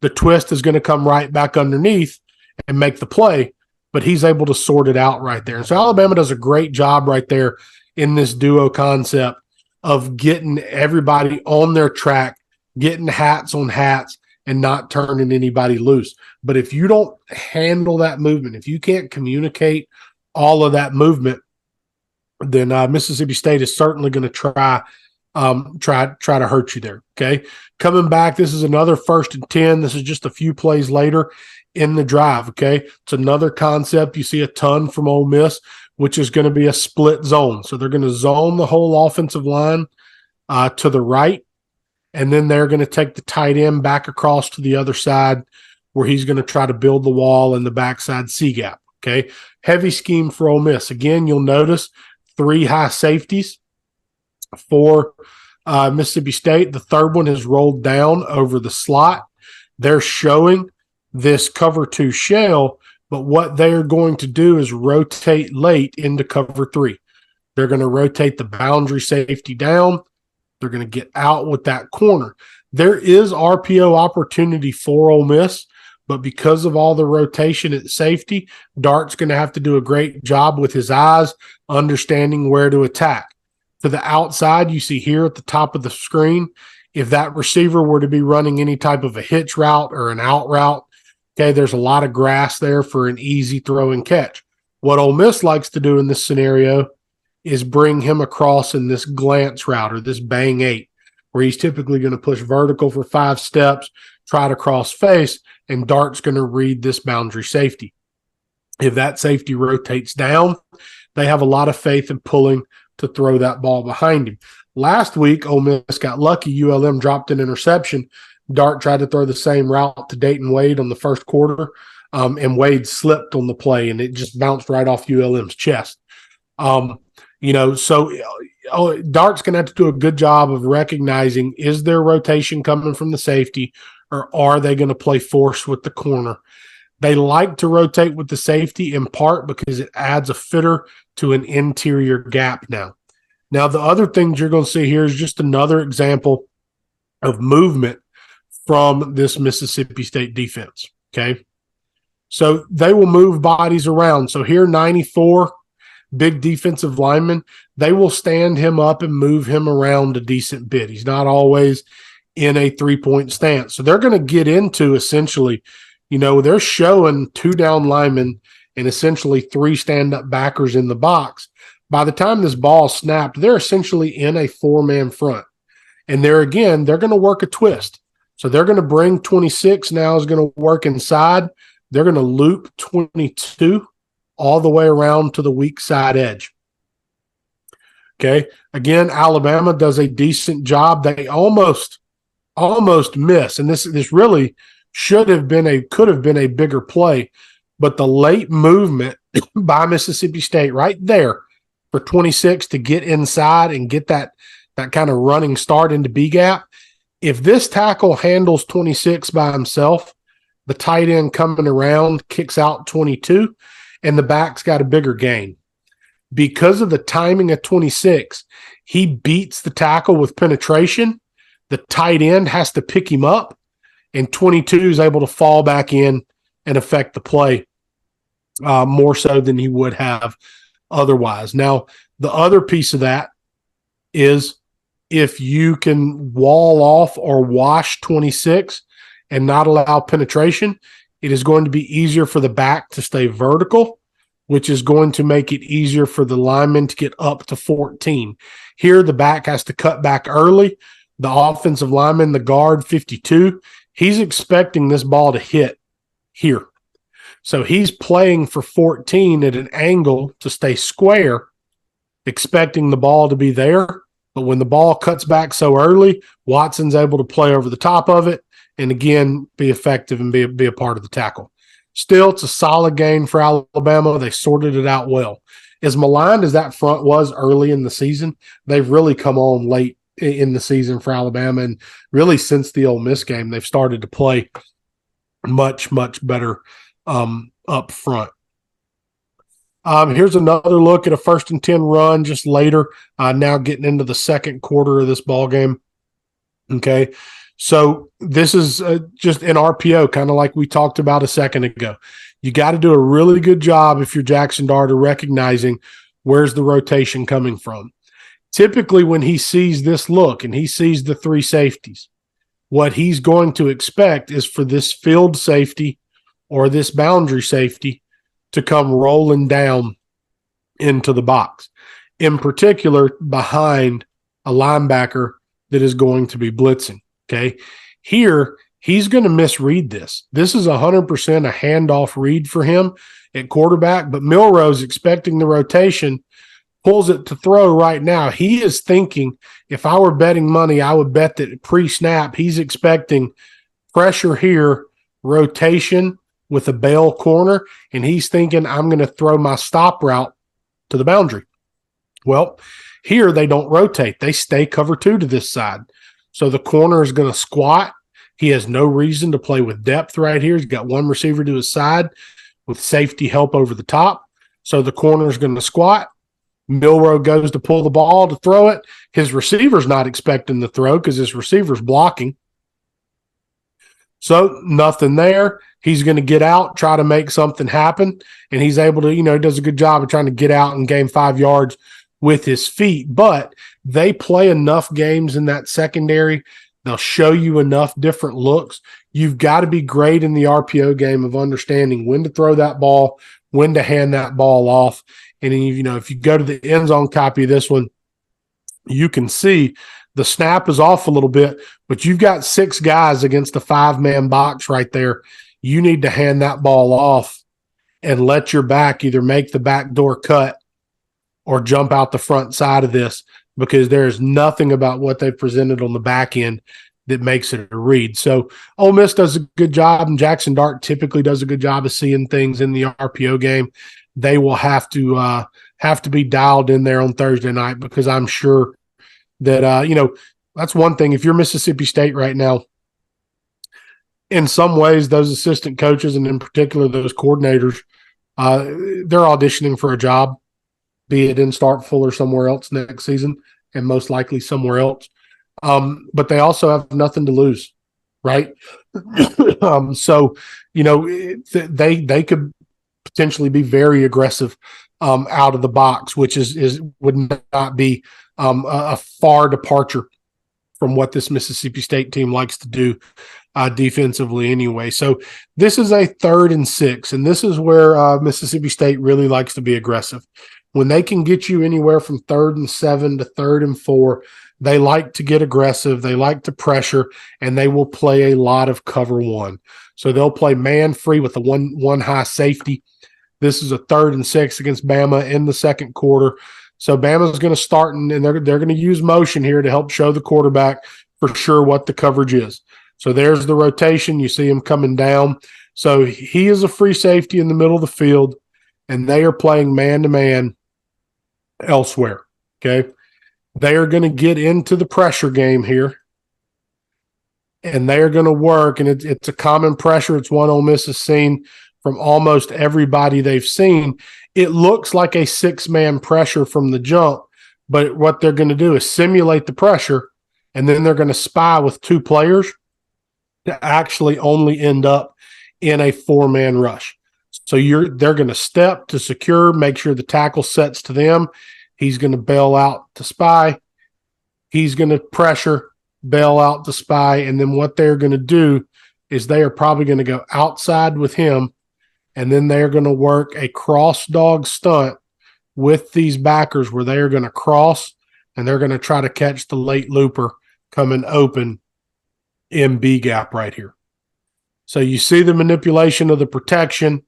the twist is going to come right back underneath and make the play, but he's able to sort it out right there. And so Alabama does a great job right there in this duo concept of getting everybody on their track, getting hats on hats, and not turning anybody loose. But if you don't handle that movement, if you can't communicate all of that movement, then Mississippi State is certainly going to try to hurt you there. Okay, coming back, this is another 1st and 10. This is just a few plays later in the drive. Okay, it's another concept you see a ton from Ole Miss, which is going to be a split zone. So they're going to zone the whole offensive line to the right, and then they're going to take the tight end back across to the other side where he's going to try to build the wall in the backside C gap. Okay, heavy scheme for Ole Miss. Again, you'll notice 3 high safeties for Mississippi State. The third one has rolled down over the slot. They're showing this cover 2 shell, but what they're going to do is rotate late into cover 3. They're going to rotate the boundary safety down. They're going to get out with that corner. There is RPO opportunity for Ole Miss, but because of all the rotation at safety, Dart's going to have to do a great job with his eyes, understanding where to attack. To the outside, you see here at the top of the screen, if that receiver were to be running any type of a hitch route or an out route, okay, there's a lot of grass there for an easy throw and catch. What Ole Miss likes to do in this scenario is bring him across in this glance route or this bang 8, where he's typically going to push vertical for 5 steps, try to cross face, and Dart's going to read this boundary safety. If that safety rotates down, they have a lot of faith in pulling to throw that ball behind him. Last week, Ole Miss got lucky. ULM dropped an interception. Dart tried to throw the same route to Dayton Wade on the first quarter, and Wade slipped on the play, and it just bounced right off ULM's chest. So Dart's going to have to do a good job of recognizing, is there rotation coming from the safety, or are they going to play force with the corner? They like to rotate with the safety in part because it adds a fitter to an interior gap now. Now, the other things you're going to see here is just another example of movement from this Mississippi State defense, okay? So they will move bodies around. So here, 94, big defensive lineman, they will stand him up and move him around a decent bit. He's not always in a 3-point stance. So they're going to get into essentially, they're showing 2 down linemen and essentially 3 stand-up backers in the box. By the time this ball snapped, they're essentially in a 4-man front. And they're going to work a twist. So they're going to bring 26 now is going to work inside. They're going to loop 22 all the way around to the weak side edge. Okay. Again, Alabama does a decent job. They almost miss. And this really could have been a bigger play. But the late movement by Mississippi State right there for 26 to get inside and get that kind of running start into B gap. If this tackle handles 26 by himself, the tight end coming around kicks out 22, and the back's got a bigger gain. Because of the timing of 26, he beats the tackle with penetration. The tight end has to pick him up, and 22 is able to fall back in and affect the play more so than he would have otherwise. Now, the other piece of that is if you can wall off or wash 26 and not allow penetration, it is going to be easier for the back to stay vertical, which is going to make it easier for the lineman to get up to 14. Here, the back has to cut back early. The offensive lineman, the guard, 52, he's expecting this ball to hit here. So he's playing for 14 at an angle to stay square, expecting the ball to be there. But when the ball cuts back so early, Watson's able to play over the top of it and, again, be effective and be a part of the tackle. Still, it's a solid game for Alabama. They sorted it out well. As maligned as that front was early in the season, they've really come on late in the season for Alabama. And really since the Ole Miss game, they've started to play much, much better up front. Here's another look at a 1st and 10 run just later, now getting into the second quarter of this ball game. Okay. So this is just an RPO, kind of like we talked about a second ago. You got to do a really good job if you're Jackson Dart of recognizing where's the rotation coming from. Typically, when he sees this look and he sees the 3 safeties, what he's going to expect is for this field safety or this boundary safety to come rolling down into the box, in particular behind a linebacker that is going to be blitzing. Okay. Here, he's going to misread this. This is 100% a handoff read for him at quarterback, but Milroe's expecting the rotation, pulls it to throw right now. He is thinking, if I were betting money, I would bet that pre-snap, he's expecting pressure here, rotation with a bail corner, and he's thinking, I'm going to throw my stop route to the boundary. Well, here they don't rotate. They stay cover 2 to this side. So the corner is going to squat. He has no reason to play with depth right here. He's got 1 receiver to his side with safety help over the top. So the corner is going to squat. Milroe goes to pull the ball to throw it. His receiver's not expecting the throw because his receiver's blocking. So nothing there. He's going to get out, try to make something happen, and he's able to, he does a good job of trying to get out and gain 5 yards with his feet. But they play enough games in that secondary. They'll show you enough different looks. You've got to be great in the RPO game of understanding when to throw that ball, when to hand that ball off. And if you go to the end zone copy of this one, you can see the snap is off a little bit, but you've got 6 guys against a 5-man box right there. You need to hand that ball off and let your back either make the backdoor cut or jump out the front side of this, because there's nothing about what they presented on the back end that makes it a read. So Ole Miss does a good job, and Jackson Dart typically does a good job of seeing things in the RPO game. They will have to be dialed in there on Thursday night, because I'm sure that that's one thing. If you're Mississippi State right now, in some ways, those assistant coaches, and in particular those coordinators, they're auditioning for a job, be it in Starkville or somewhere else next season, and most likely somewhere else. But they also have nothing to lose, right? So they could potentially be very aggressive out of the box, which would not be a far departure from what this Mississippi State team likes to do defensively anyway. So this is a 3rd and 6, and this is where Mississippi State really likes to be aggressive. When they can get you anywhere from 3rd and 7 to 3rd and 4, they like to get aggressive. They like to pressure, and they will play a lot of cover 1. So they'll play man free with a one high safety. This is a 3rd and 6 against Bama in the second quarter. So Bama's going to start, and they're going to use motion here to help show the quarterback for sure what the coverage is. So there's the rotation. You see him coming down. So he is a free safety in the middle of the field, and they are playing man-to-man elsewhere. Okay. They are going to get into the pressure game here, and they are going to work. And it's a common pressure. It's one Ole Miss has seen from almost everybody they've seen. It looks like a 6-man pressure from the jump, but what they're going to do is simulate the pressure, and then they're going to spy with 2 players to actually only end up in a 4-man rush. So they're going to step to secure, make sure the tackle sets to them. He's going to bail out to spy. He's going to pressure, bail out to spy. And then what they're going to do is they are probably going to go outside with him, and then they're going to work a cross dog stunt with these backers where they are going to cross, and they're going to try to catch the late looper coming open in B gap right here. So you see the manipulation of the protection.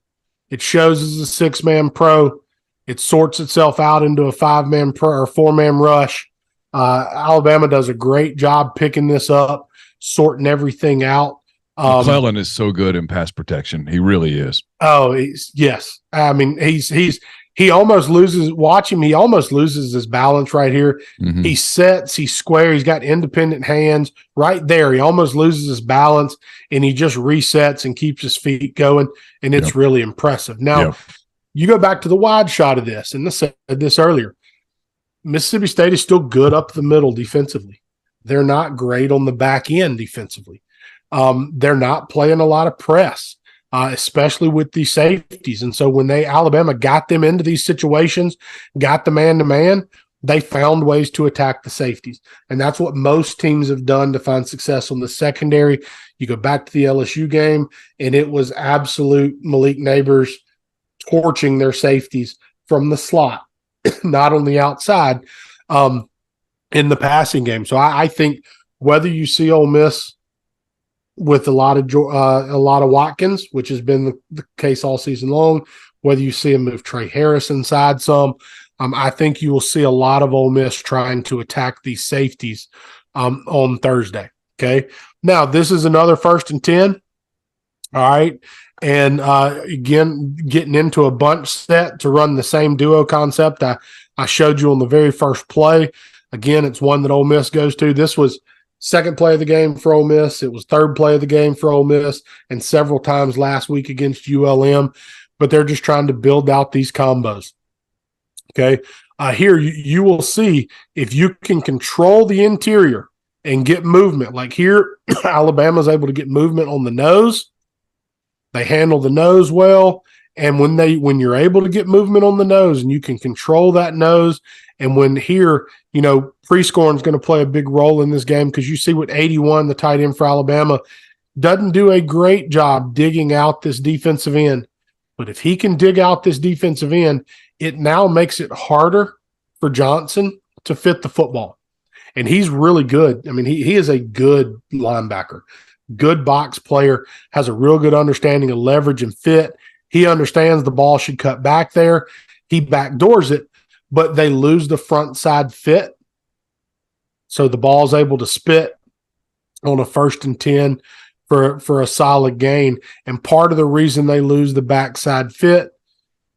It shows as a 6-man pro. It sorts itself out into a 5-man pro or 4-man rush. Alabama does a great job picking this up, sorting everything out. McClellan is so good in pass protection. He really is. Oh, yes. I mean, he's he almost loses. Watch him. He almost loses his balance right here. Mhm. He sets. He's square. He's got independent hands right there. He almost loses his balance, and he just resets and keeps his feet going, and it's really impressive. Now, you go back to the wide shot of this, and I said this earlier. Mississippi State is still good up the middle defensively. They're not great on the back end defensively. They're not playing a lot of press, especially with these safeties. And so when Alabama got them into these situations, got the man-to-man, they found ways to attack the safeties. And that's what most teams have done to find success on the secondary. You go back to the LSU game, and it was absolute Malik Neighbors torching their safeties from the slot, not on the outside, in the passing game. So I think whether you see Ole Miss with a lot of Watkins, which has been the case all season long, whether you see him move Trey Harris inside some, I think you will see a lot of Ole Miss trying to attack these safeties on Thursday. Okay. Now, this is another 1st and 10. All right. And again, getting into a bunch set to run the same duo concept I showed you on the very first play. Again, it's one that Ole Miss goes to. This was second play of the game for Ole Miss. It was third play of the game for Ole Miss, and several times last week against ULM. But they're just trying to build out these combos. Okay. Here you will see if you can control the interior and get movement. Like here, Alabama's able to get movement on the nose. They handle the nose well. And when you're able to get movement on the nose and you can control that nose, and when here, pre-scoring is going to play a big role in this game, because you see what 81, the tight end for Alabama, doesn't do a great job digging out this defensive end. But if he can dig out this defensive end, it now makes it harder for Johnson to fit the football. And he's really good. I mean, he is a good linebacker, good box player, has a real good understanding of leverage and fit. He understands the ball should cut back there. He backdoors it, but they lose the front side fit. So the ball's able to spit on a 1st and 10 for a solid gain. And part of the reason they lose the backside fit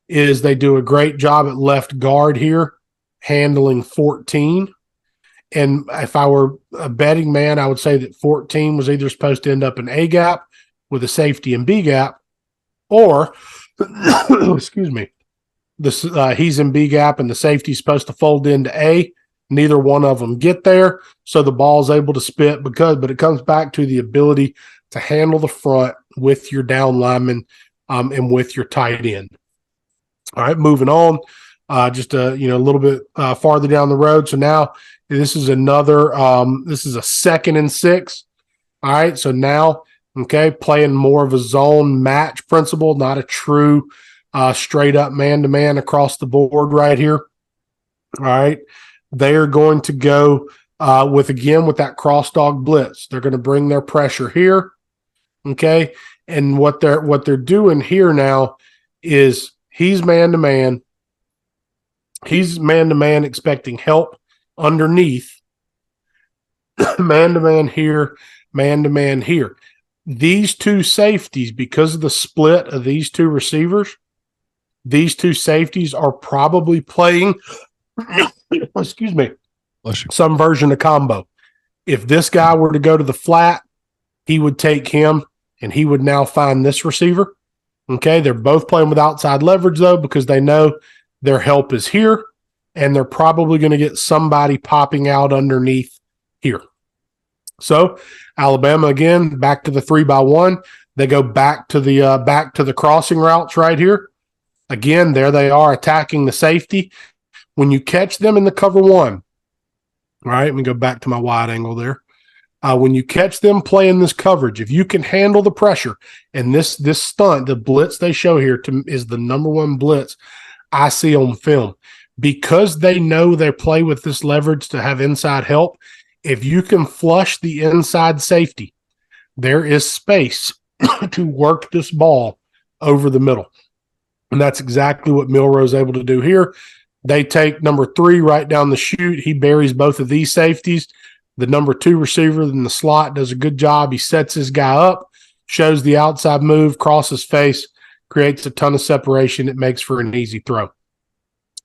is they do a great job at left guard here, handling 14. And if I were a betting man, I would say that 14 was either supposed to end up in A gap with a safety in B gap, or, excuse me, he's in B gap and the safety's supposed to fold into A. Neither one of them get there, so the ball's able to spit but it comes back to the ability to handle the front with your down lineman and with your tight end. All right, moving on, just a little bit farther down the road. So now this is another this is a 2nd and 6. All right, so now, okay, playing more of a zone match principle, not a true straight up man-to-man across the board right here. All right, they are going to go with that cross dog blitz. They're going to bring their pressure here, okay, and what they're doing here now is he's man-to-man. He's man-to-man expecting help underneath. Man-to-man here, man-to-man here. These two safeties, because of the split of these two receivers, these two safeties are probably playing, excuse me, some version of combo. If this guy were to go to the flat, he would take him and he would now find this receiver. Okay, they're both playing with outside leverage, though, because they know their help is here, and they're probably going to get somebody popping out underneath here. So Alabama, again, back to the 3-by-1. They go back to the crossing routes right here. Again, there they are attacking the safety. When you catch them in the cover 1, all right, let me go back to my wide angle there. When you catch them playing this coverage, if you can handle the pressure, and this stunt, the blitz they show here is the number 1 blitz I see on film, because they know they play with this leverage to have inside help. If you can flush the inside safety, there is space to work this ball over the middle. And that's exactly what Milroe's able to do here. They take number 3 right down the chute. He buries both of these safeties. The number 2 receiver in the slot does a good job. He sets his guy up, shows the outside move, crosses face, creates a ton of separation. It makes for an easy throw.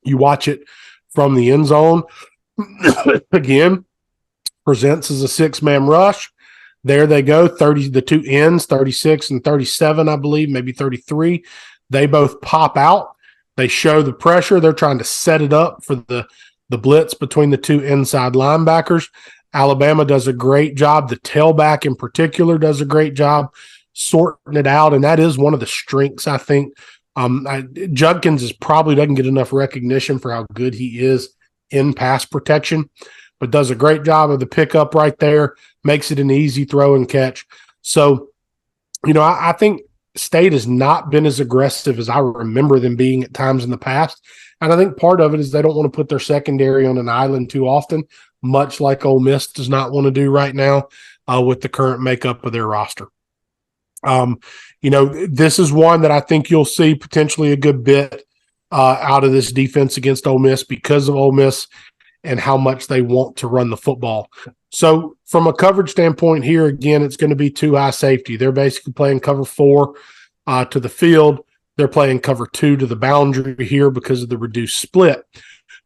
You watch it from the end zone. Again, presents as a 6-man rush. There they go, 30, the two ends, 36 and 37, I believe, maybe 33. They both pop out. They show the pressure. They're trying to set it up for the blitz between the two inside linebackers. Alabama does a great job. The tailback in particular does a great job sorting it out, and that is one of the strengths, I think. Judkins probably doesn't get enough recognition for how good he is in pass protection, but does a great job of the pickup right there, makes it an easy throw and catch. So, I think State has not been as aggressive as I remember them being at times in the past. And I think part of it is they don't want to put their secondary on an island too often, much like Ole Miss does not want to do right now with the current makeup of their roster. This is one that I think you'll see potentially a good bit out of this defense against Ole Miss because of Ole Miss and how much they want to run the football. So from a coverage standpoint here, again, it's going to be 2 high safety. They're basically playing cover 4 to the field. They're playing cover 2 to the boundary here because of the reduced split.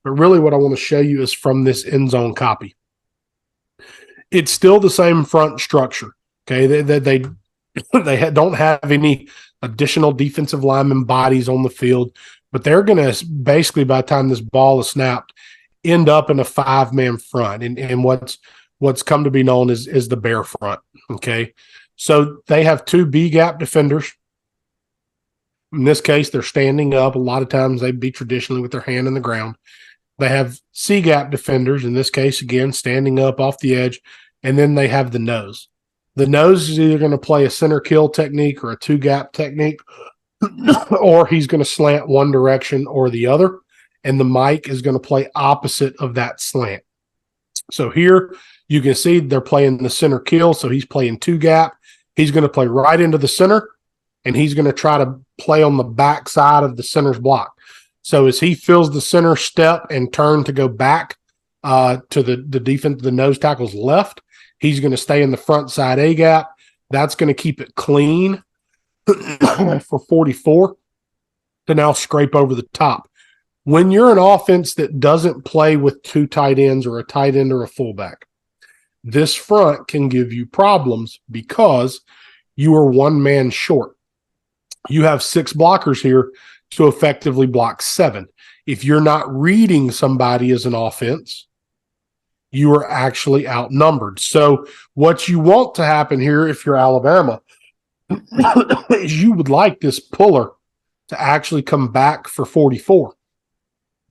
But really what I want to show you is from this end zone copy. It's still the same front structure. Okay, they don't have any additional defensive lineman bodies on the field, but they're going to basically, by the time this ball is snapped, end up in a 5-man front, and what's come to be known as the bear front. Okay, so they have 2 B gap defenders. In this case, they're standing up. A lot of times they'd be traditionally with their hand in the ground. They have C gap defenders. In this case, again, standing up off the edge, and then they have the nose. The nose is either going to play a center kill technique or a 2-gap technique, or he's going to slant one direction or the other, and the Mike is going to play opposite of that slant. So here you can see they're playing the center kill, so he's playing 2-gap. He's going to play right into the center, and he's going to try to play on the back side of the center's block. So as he feels the center step and turn to go back to the defense, the nose tackle's left, he's going to stay in the front side A-gap. That's going to keep it clean for 44 to now scrape over the top. When you're an offense that doesn't play with 2 tight ends or a tight end or a fullback, this front can give you problems because you are 1 man short. You have 6 blockers here to effectively block 7. If you're not reading somebody as an offense, you are actually outnumbered. So what you want to happen here, if you're Alabama, is you would like this puller to actually come back for 44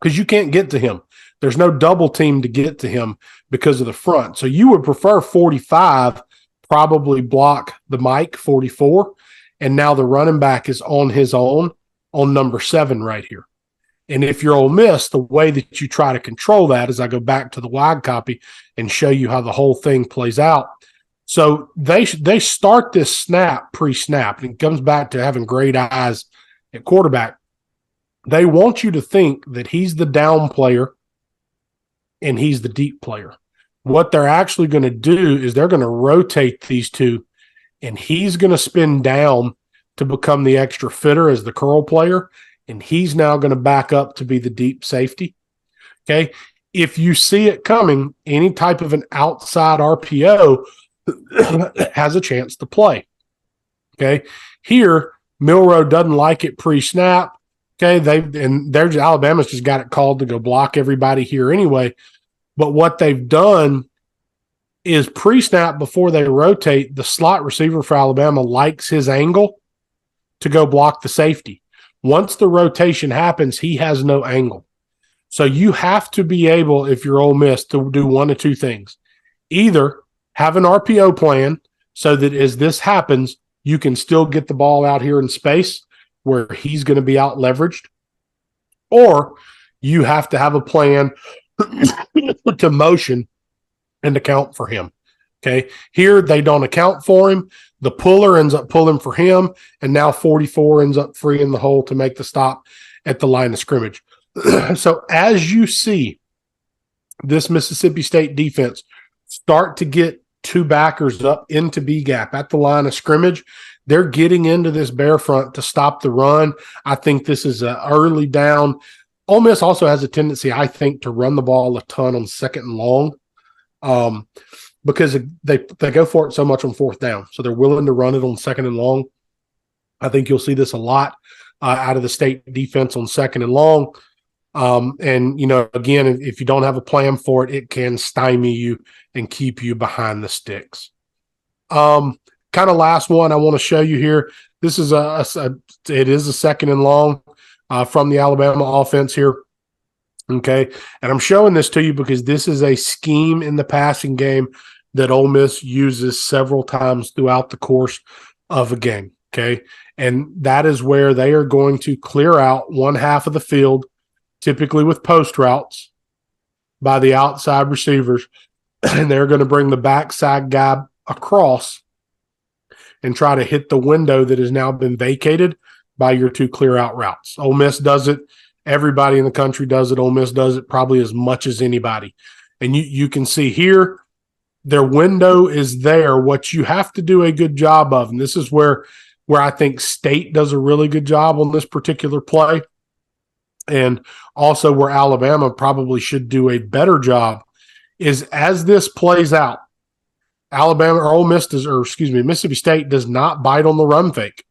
because you can't get to him. There's no double team to get to him because of the front. So you would prefer 45 probably block the Mike 44, and now the running back is on his own on number 7 right here. And if you're Ole Miss, the way that you try to control that is I go back to the wide copy and show you how the whole thing plays out. So they start this snap pre-snap, and it comes back to having great eyes at quarterback. They want you to think that he's the down player and he's the deep player. What they're actually going to do is they're going to rotate these two, and he's going to spin down to become the extra fitter as the curl player, and he's now going to back up to be the deep safety. Okay. If you see it coming, any type of an outside RPO has a chance to play. Okay. Here, Milroe doesn't like it pre-snap. Okay. Alabama's just got it called to go block everybody here anyway. But what they've done is pre-snap before they rotate, the slot receiver for Alabama likes his angle to go block the safety. Once the rotation happens, he has no angle. So you have to be able, if you're Ole Miss, to do one of 2 things. Either have an RPO plan so that as this happens, you can still get the ball out here in space where he's going to be out leveraged, or you have to have a plan to motion and account for him. Okay. Here they don't account for him. The puller ends up pulling for him, and now 44 ends up free in the hole to make the stop at the line of scrimmage. So as you see this Mississippi State defense start to get 2 backers up into B gap at the line of scrimmage, they're getting into this bear front to stop the run. I think this is an early down Ole Miss also has a tendency, I think, to run the ball a ton on second and long, because they go for it so much on fourth down. So they're willing to run it on second and long. I think you'll see this a lot out of the state defense on second and long. And, again, if you don't have a plan for it, it can stymie you and keep you behind the sticks. Kind of last one I want to show you here. This is it is a second and long from the Alabama offense here. Okay. And I'm showing this to you because this is a scheme in the passing game that Ole Miss uses several times throughout the course of a game. Okay. And that is where they are going to clear out one half of the field, typically with post routes by the outside receivers. And they're going to bring the backside guy across and try to hit the window that has now been vacated by your two clear out routes. Ole Miss does it. Everybody in the country does it. Ole Miss does it probably as much as anybody. And you can see here, their window is there. What you have to do a good job of, and this is where I think State does a really good job on this particular play, and also where Alabama probably should do a better job, is as this plays out, Mississippi State does not bite on the run fake.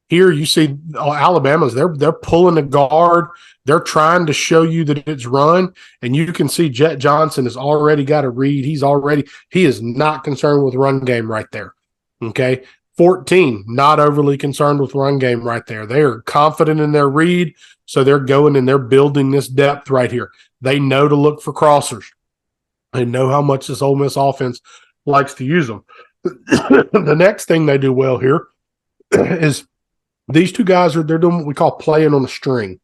Here you see Alabama's, they're pulling the guard. They're trying to show you that it's run, and you can see Jet Johnson has already got a read. He is not concerned with run game right there. Okay. 14, not overly concerned with run game right there. They are confident in their read, so they're going and they're building this depth right here. They know to look for crossers. They know how much this Ole Miss offense likes to use them. The next thing they do well here is these two guys they're doing what we call playing on a string.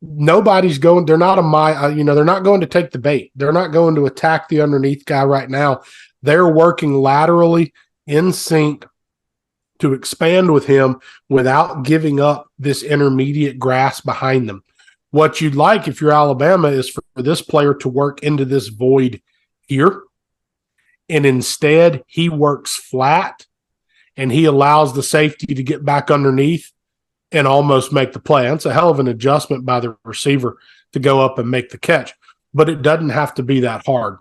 Nobody's going, they're not they're not going to take the bait. They're not going to attack the underneath guy right now. They're working laterally in sync to expand with him without giving up this intermediate grass behind them. What you'd like if you're Alabama is for this player to work into this void here, and instead he works flat and he allows the safety to get back underneath and almost make the play. That's a hell of an adjustment by the receiver to go up and make the catch, but it doesn't have to be that hard.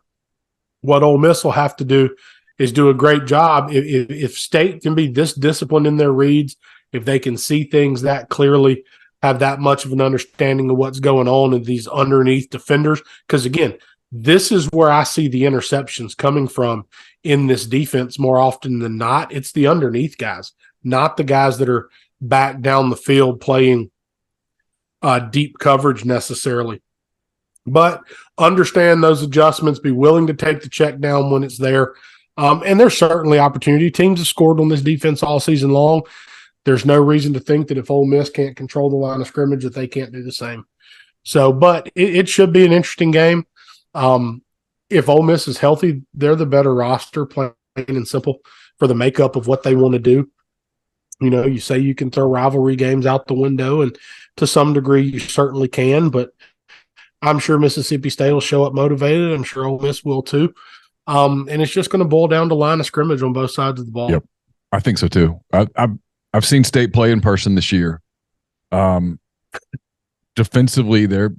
What Ole Miss will have to do is do a great job. If State can be this disciplined in their reads, if they can see things that clearly, have that much of an understanding of what's going on in these underneath defenders, because again, this is where I see the interceptions coming from in this defense more often than not. It's the underneath guys, not the guys that are back down the field playing deep coverage necessarily. But understand those adjustments, be willing to take the check down when it's there. And there's certainly opportunity. Teams have scored on this defense all season long. There's no reason to think that if Ole Miss can't control the line of scrimmage that they can't do the same. So, but it should be an interesting game. If Ole Miss is healthy, they're the better roster, plain and simple, for the makeup of what they want to do. You say you can throw rivalry games out the window, and to some degree you certainly can, but I'm sure Mississippi State will show up motivated. I'm sure Ole Miss will too. And it's just going to boil down to line of scrimmage on both sides of the ball. Yep, I think so too. I've seen State play in person this year. Defensively, they're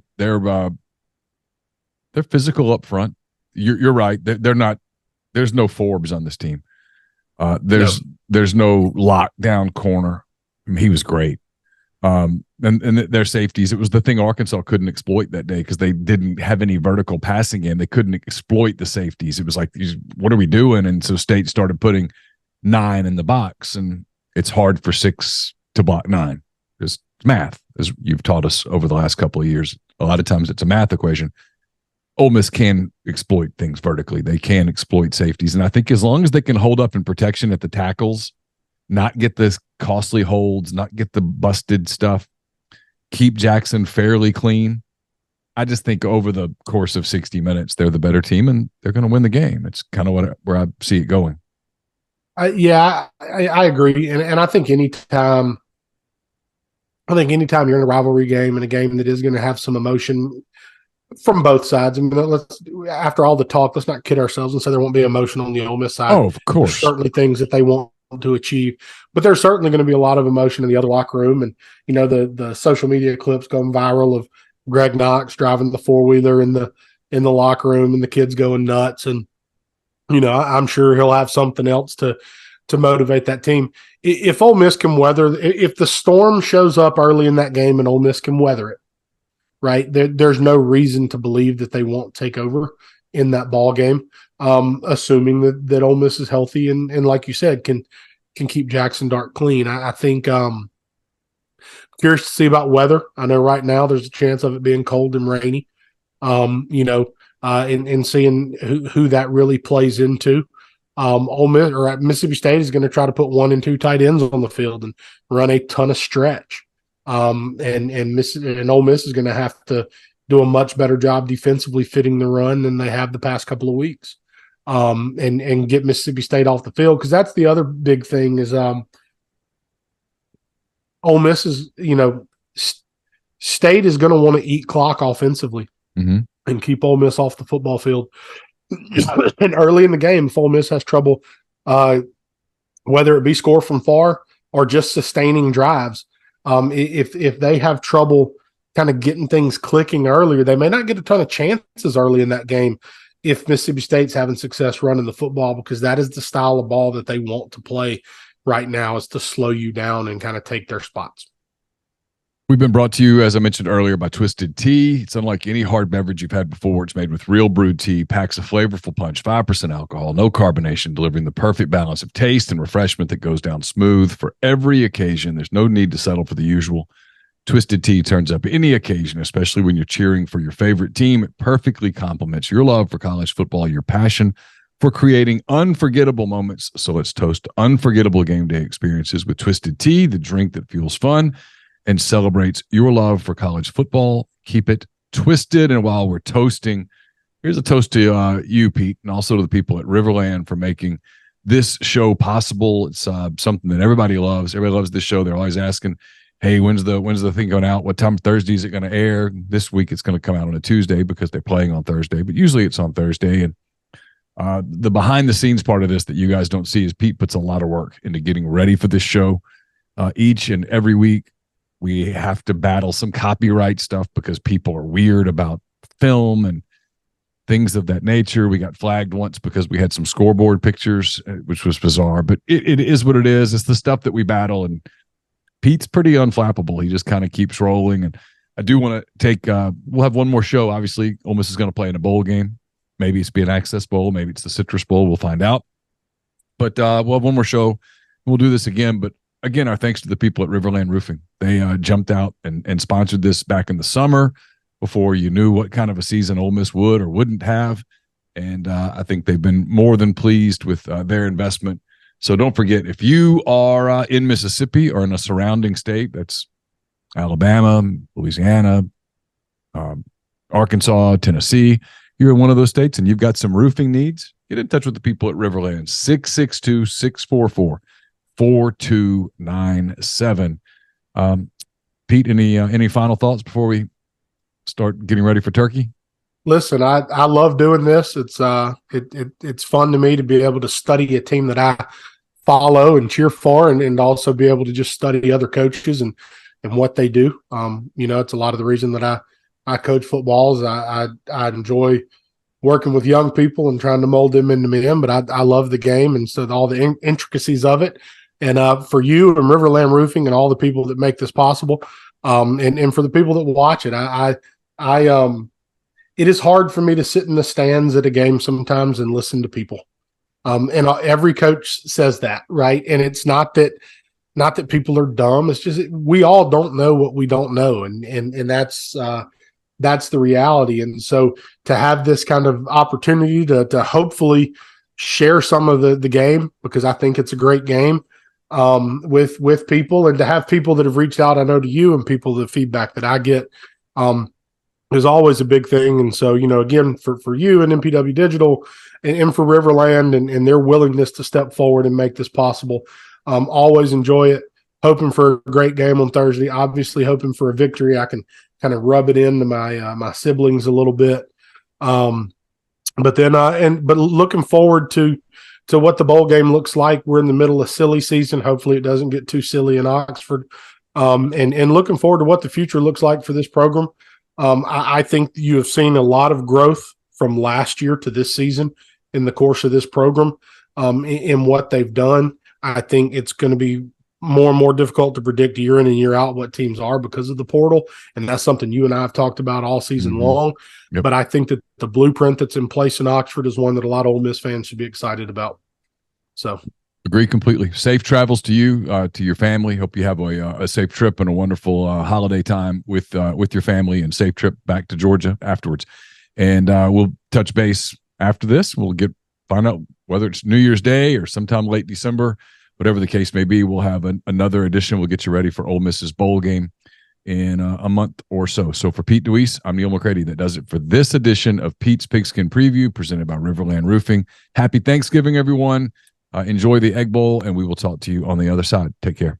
physical up front. You're right. They're not. There's no Forbes on this team. There's no lockdown corner. I mean, he was great. And their safeties. It was the thing Arkansas couldn't exploit that day because they didn't have any vertical passing game. They couldn't exploit the safeties. It was like, what are we doing? And so State started putting 9 in the box, and it's hard for 6 to block 9. It's math, as you've taught us over the last couple of years. A lot of times it's a math equation. Ole Miss can exploit things vertically. They can exploit safeties. And I think as long as they can hold up in protection at the tackles, not get this costly holds, not get the busted stuff, keep Jackson fairly clean, I just think over the course of 60 minutes, they're the better team and they're going to win the game. It's kind of where I see it going. I agree. And I think anytime you're in a rivalry game and a game that is going to have some emotion from both sides, I mean, after all the talk, let's not kid ourselves and say there won't be emotion on the Ole Miss side. Oh, of course. There's certainly things that they want to achieve, but there's certainly going to be a lot of emotion in the other locker room. And, the social media clips going viral of Greg Knox driving the 4-wheeler in the locker room and the kids going nuts. And, I'm sure he'll have something else to motivate that team. If Ole Miss can weather, if the storm shows up early in that game and Ole Miss can weather it, right, there's no reason to believe that they won't take over in that ball game, assuming that Ole Miss is healthy and like you said, can keep Jackson Dart clean. I think curious to see about weather. I know right now there's a chance of it being cold and rainy, and seeing who that really plays into. Ole Miss or Mississippi State is going to try to put 1 and 2 tight ends on the field and run a ton of stretch. And Ole Miss is going to have to do a much better job defensively fitting the run than they have the past couple of weeks. And get Mississippi State off the field, because that's the other big thing is Ole Miss is, State is going to want to eat clock offensively and keep Ole Miss off the football field. And early in the game, if Ole Miss has trouble, whether it be score from far or just sustaining drives, if they have trouble kind of getting things clicking earlier, they may not get a ton of chances early in that game if Mississippi State's having success running the football, because that is the style of ball that they want to play right now, is to slow you down and kind of take their spots. We've been brought to you, as I mentioned earlier, by Twisted Tea. It's unlike any hard beverage you've had before. It's made with real brewed tea, packs a flavorful punch, 5% alcohol, no carbonation, delivering the perfect balance of taste and refreshment that goes down smooth for every occasion. There's no need to settle for the usual. Twisted Tea turns up any occasion, especially when you're cheering for your favorite team. It perfectly complements your love for college football, your passion for creating unforgettable moments. So let's toast unforgettable game day experiences with Twisted Tea, the drink that fuels fun and celebrates your love for college football. Keep it twisted. And while we're toasting, here's a toast to you, Pete, and also to the people at RiverLand for making this show possible. It's something that everybody loves. Everybody loves this show. They're always asking, hey, when's the thing going out? What time Thursday is it going to air? This week it's going to come out on a Tuesday because they're playing on Thursday, but usually it's on Thursday. And the behind the scenes part of this that you guys don't see is Pete puts a lot of work into getting ready for this show. Each and every week we have to battle some copyright stuff because people are weird about film and things of that nature. We got flagged once because we had some scoreboard pictures, which was bizarre, but it is what it is. It's the stuff that we battle, and Pete's pretty unflappable. He just kind of keeps rolling. And I do want to take we'll have one more show. Obviously, Ole Miss is going to play in a bowl game. Maybe it's be an Access Bowl. Maybe it's the Citrus Bowl. We'll find out. But we'll have one more show. We'll do this again. But again, our thanks to the people at RiverLand Roofing. They jumped out and sponsored this back in the summer before you knew what kind of a season Ole Miss would or wouldn't have. And I think they've been more than pleased with their investment. So don't forget, if you are in Mississippi or in a surrounding state, that's Alabama, Louisiana, Arkansas, Tennessee, you're in one of those states and you've got some roofing needs, get in touch with the people at RiverLand, 662-644-4297. Pete, any final thoughts before we start getting ready for turkey? Listen, I love doing this. It's fun to me to be able to study a team that I follow and cheer for, and also be able to just study other coaches and what they do. It's a lot of the reason that I coach football is I enjoy working with young people and trying to mold them into men, but I love the game, and so all the intricacies of it. And for you and RiverLand Roofing and all the people that make this possible, and for the people that watch it, it is hard for me to sit in the stands at a game sometimes and listen to people. And every coach says that, right? And it's not that people are dumb. It's just we all don't know what we don't know, and that's the reality. And so to have this kind of opportunity to hopefully share some of the game, because I think it's a great game, with people, and to have people that have reached out, I know, to you, and people, the feedback that I get, is always a big thing. And so, again, for you and MPW Digital and for RiverLand and their willingness to step forward and make this possible, always enjoy it. Hoping for a great game on Thursday, obviously hoping for a victory. I can kind of rub it into my siblings a little bit. But looking forward to what the bowl game looks like. We're in the middle of silly season. Hopefully it doesn't get too silly in Oxford. And looking forward to what the future looks like for this program. I think you have seen a lot of growth from last year to this season in the course of this program, in what they've done. I think it's going to be more and more difficult to predict year in and year out what teams are because of the portal. And that's something you and I have talked about all season long. Yep. But I think that the blueprint that's in place in Oxford is one that a lot of Ole Miss fans should be excited about. So agree completely. Safe travels to you, to your family. Hope you have a safe trip and a wonderful holiday time with your family, and safe trip back to Georgia afterwards. And we'll touch base after this. We'll find out whether it's New Year's Day or sometime late December, whatever the case may be. We'll have another edition. We'll get you ready for Ole Miss's bowl game in a month or so. So for Pete Deweese, I'm Neil McCready. That does it for this edition of Pete's Pigskin Preview, presented by RiverLand Roofing. Happy Thanksgiving, everyone. Enjoy the Egg Bowl, and we will talk to you on the other side. Take care.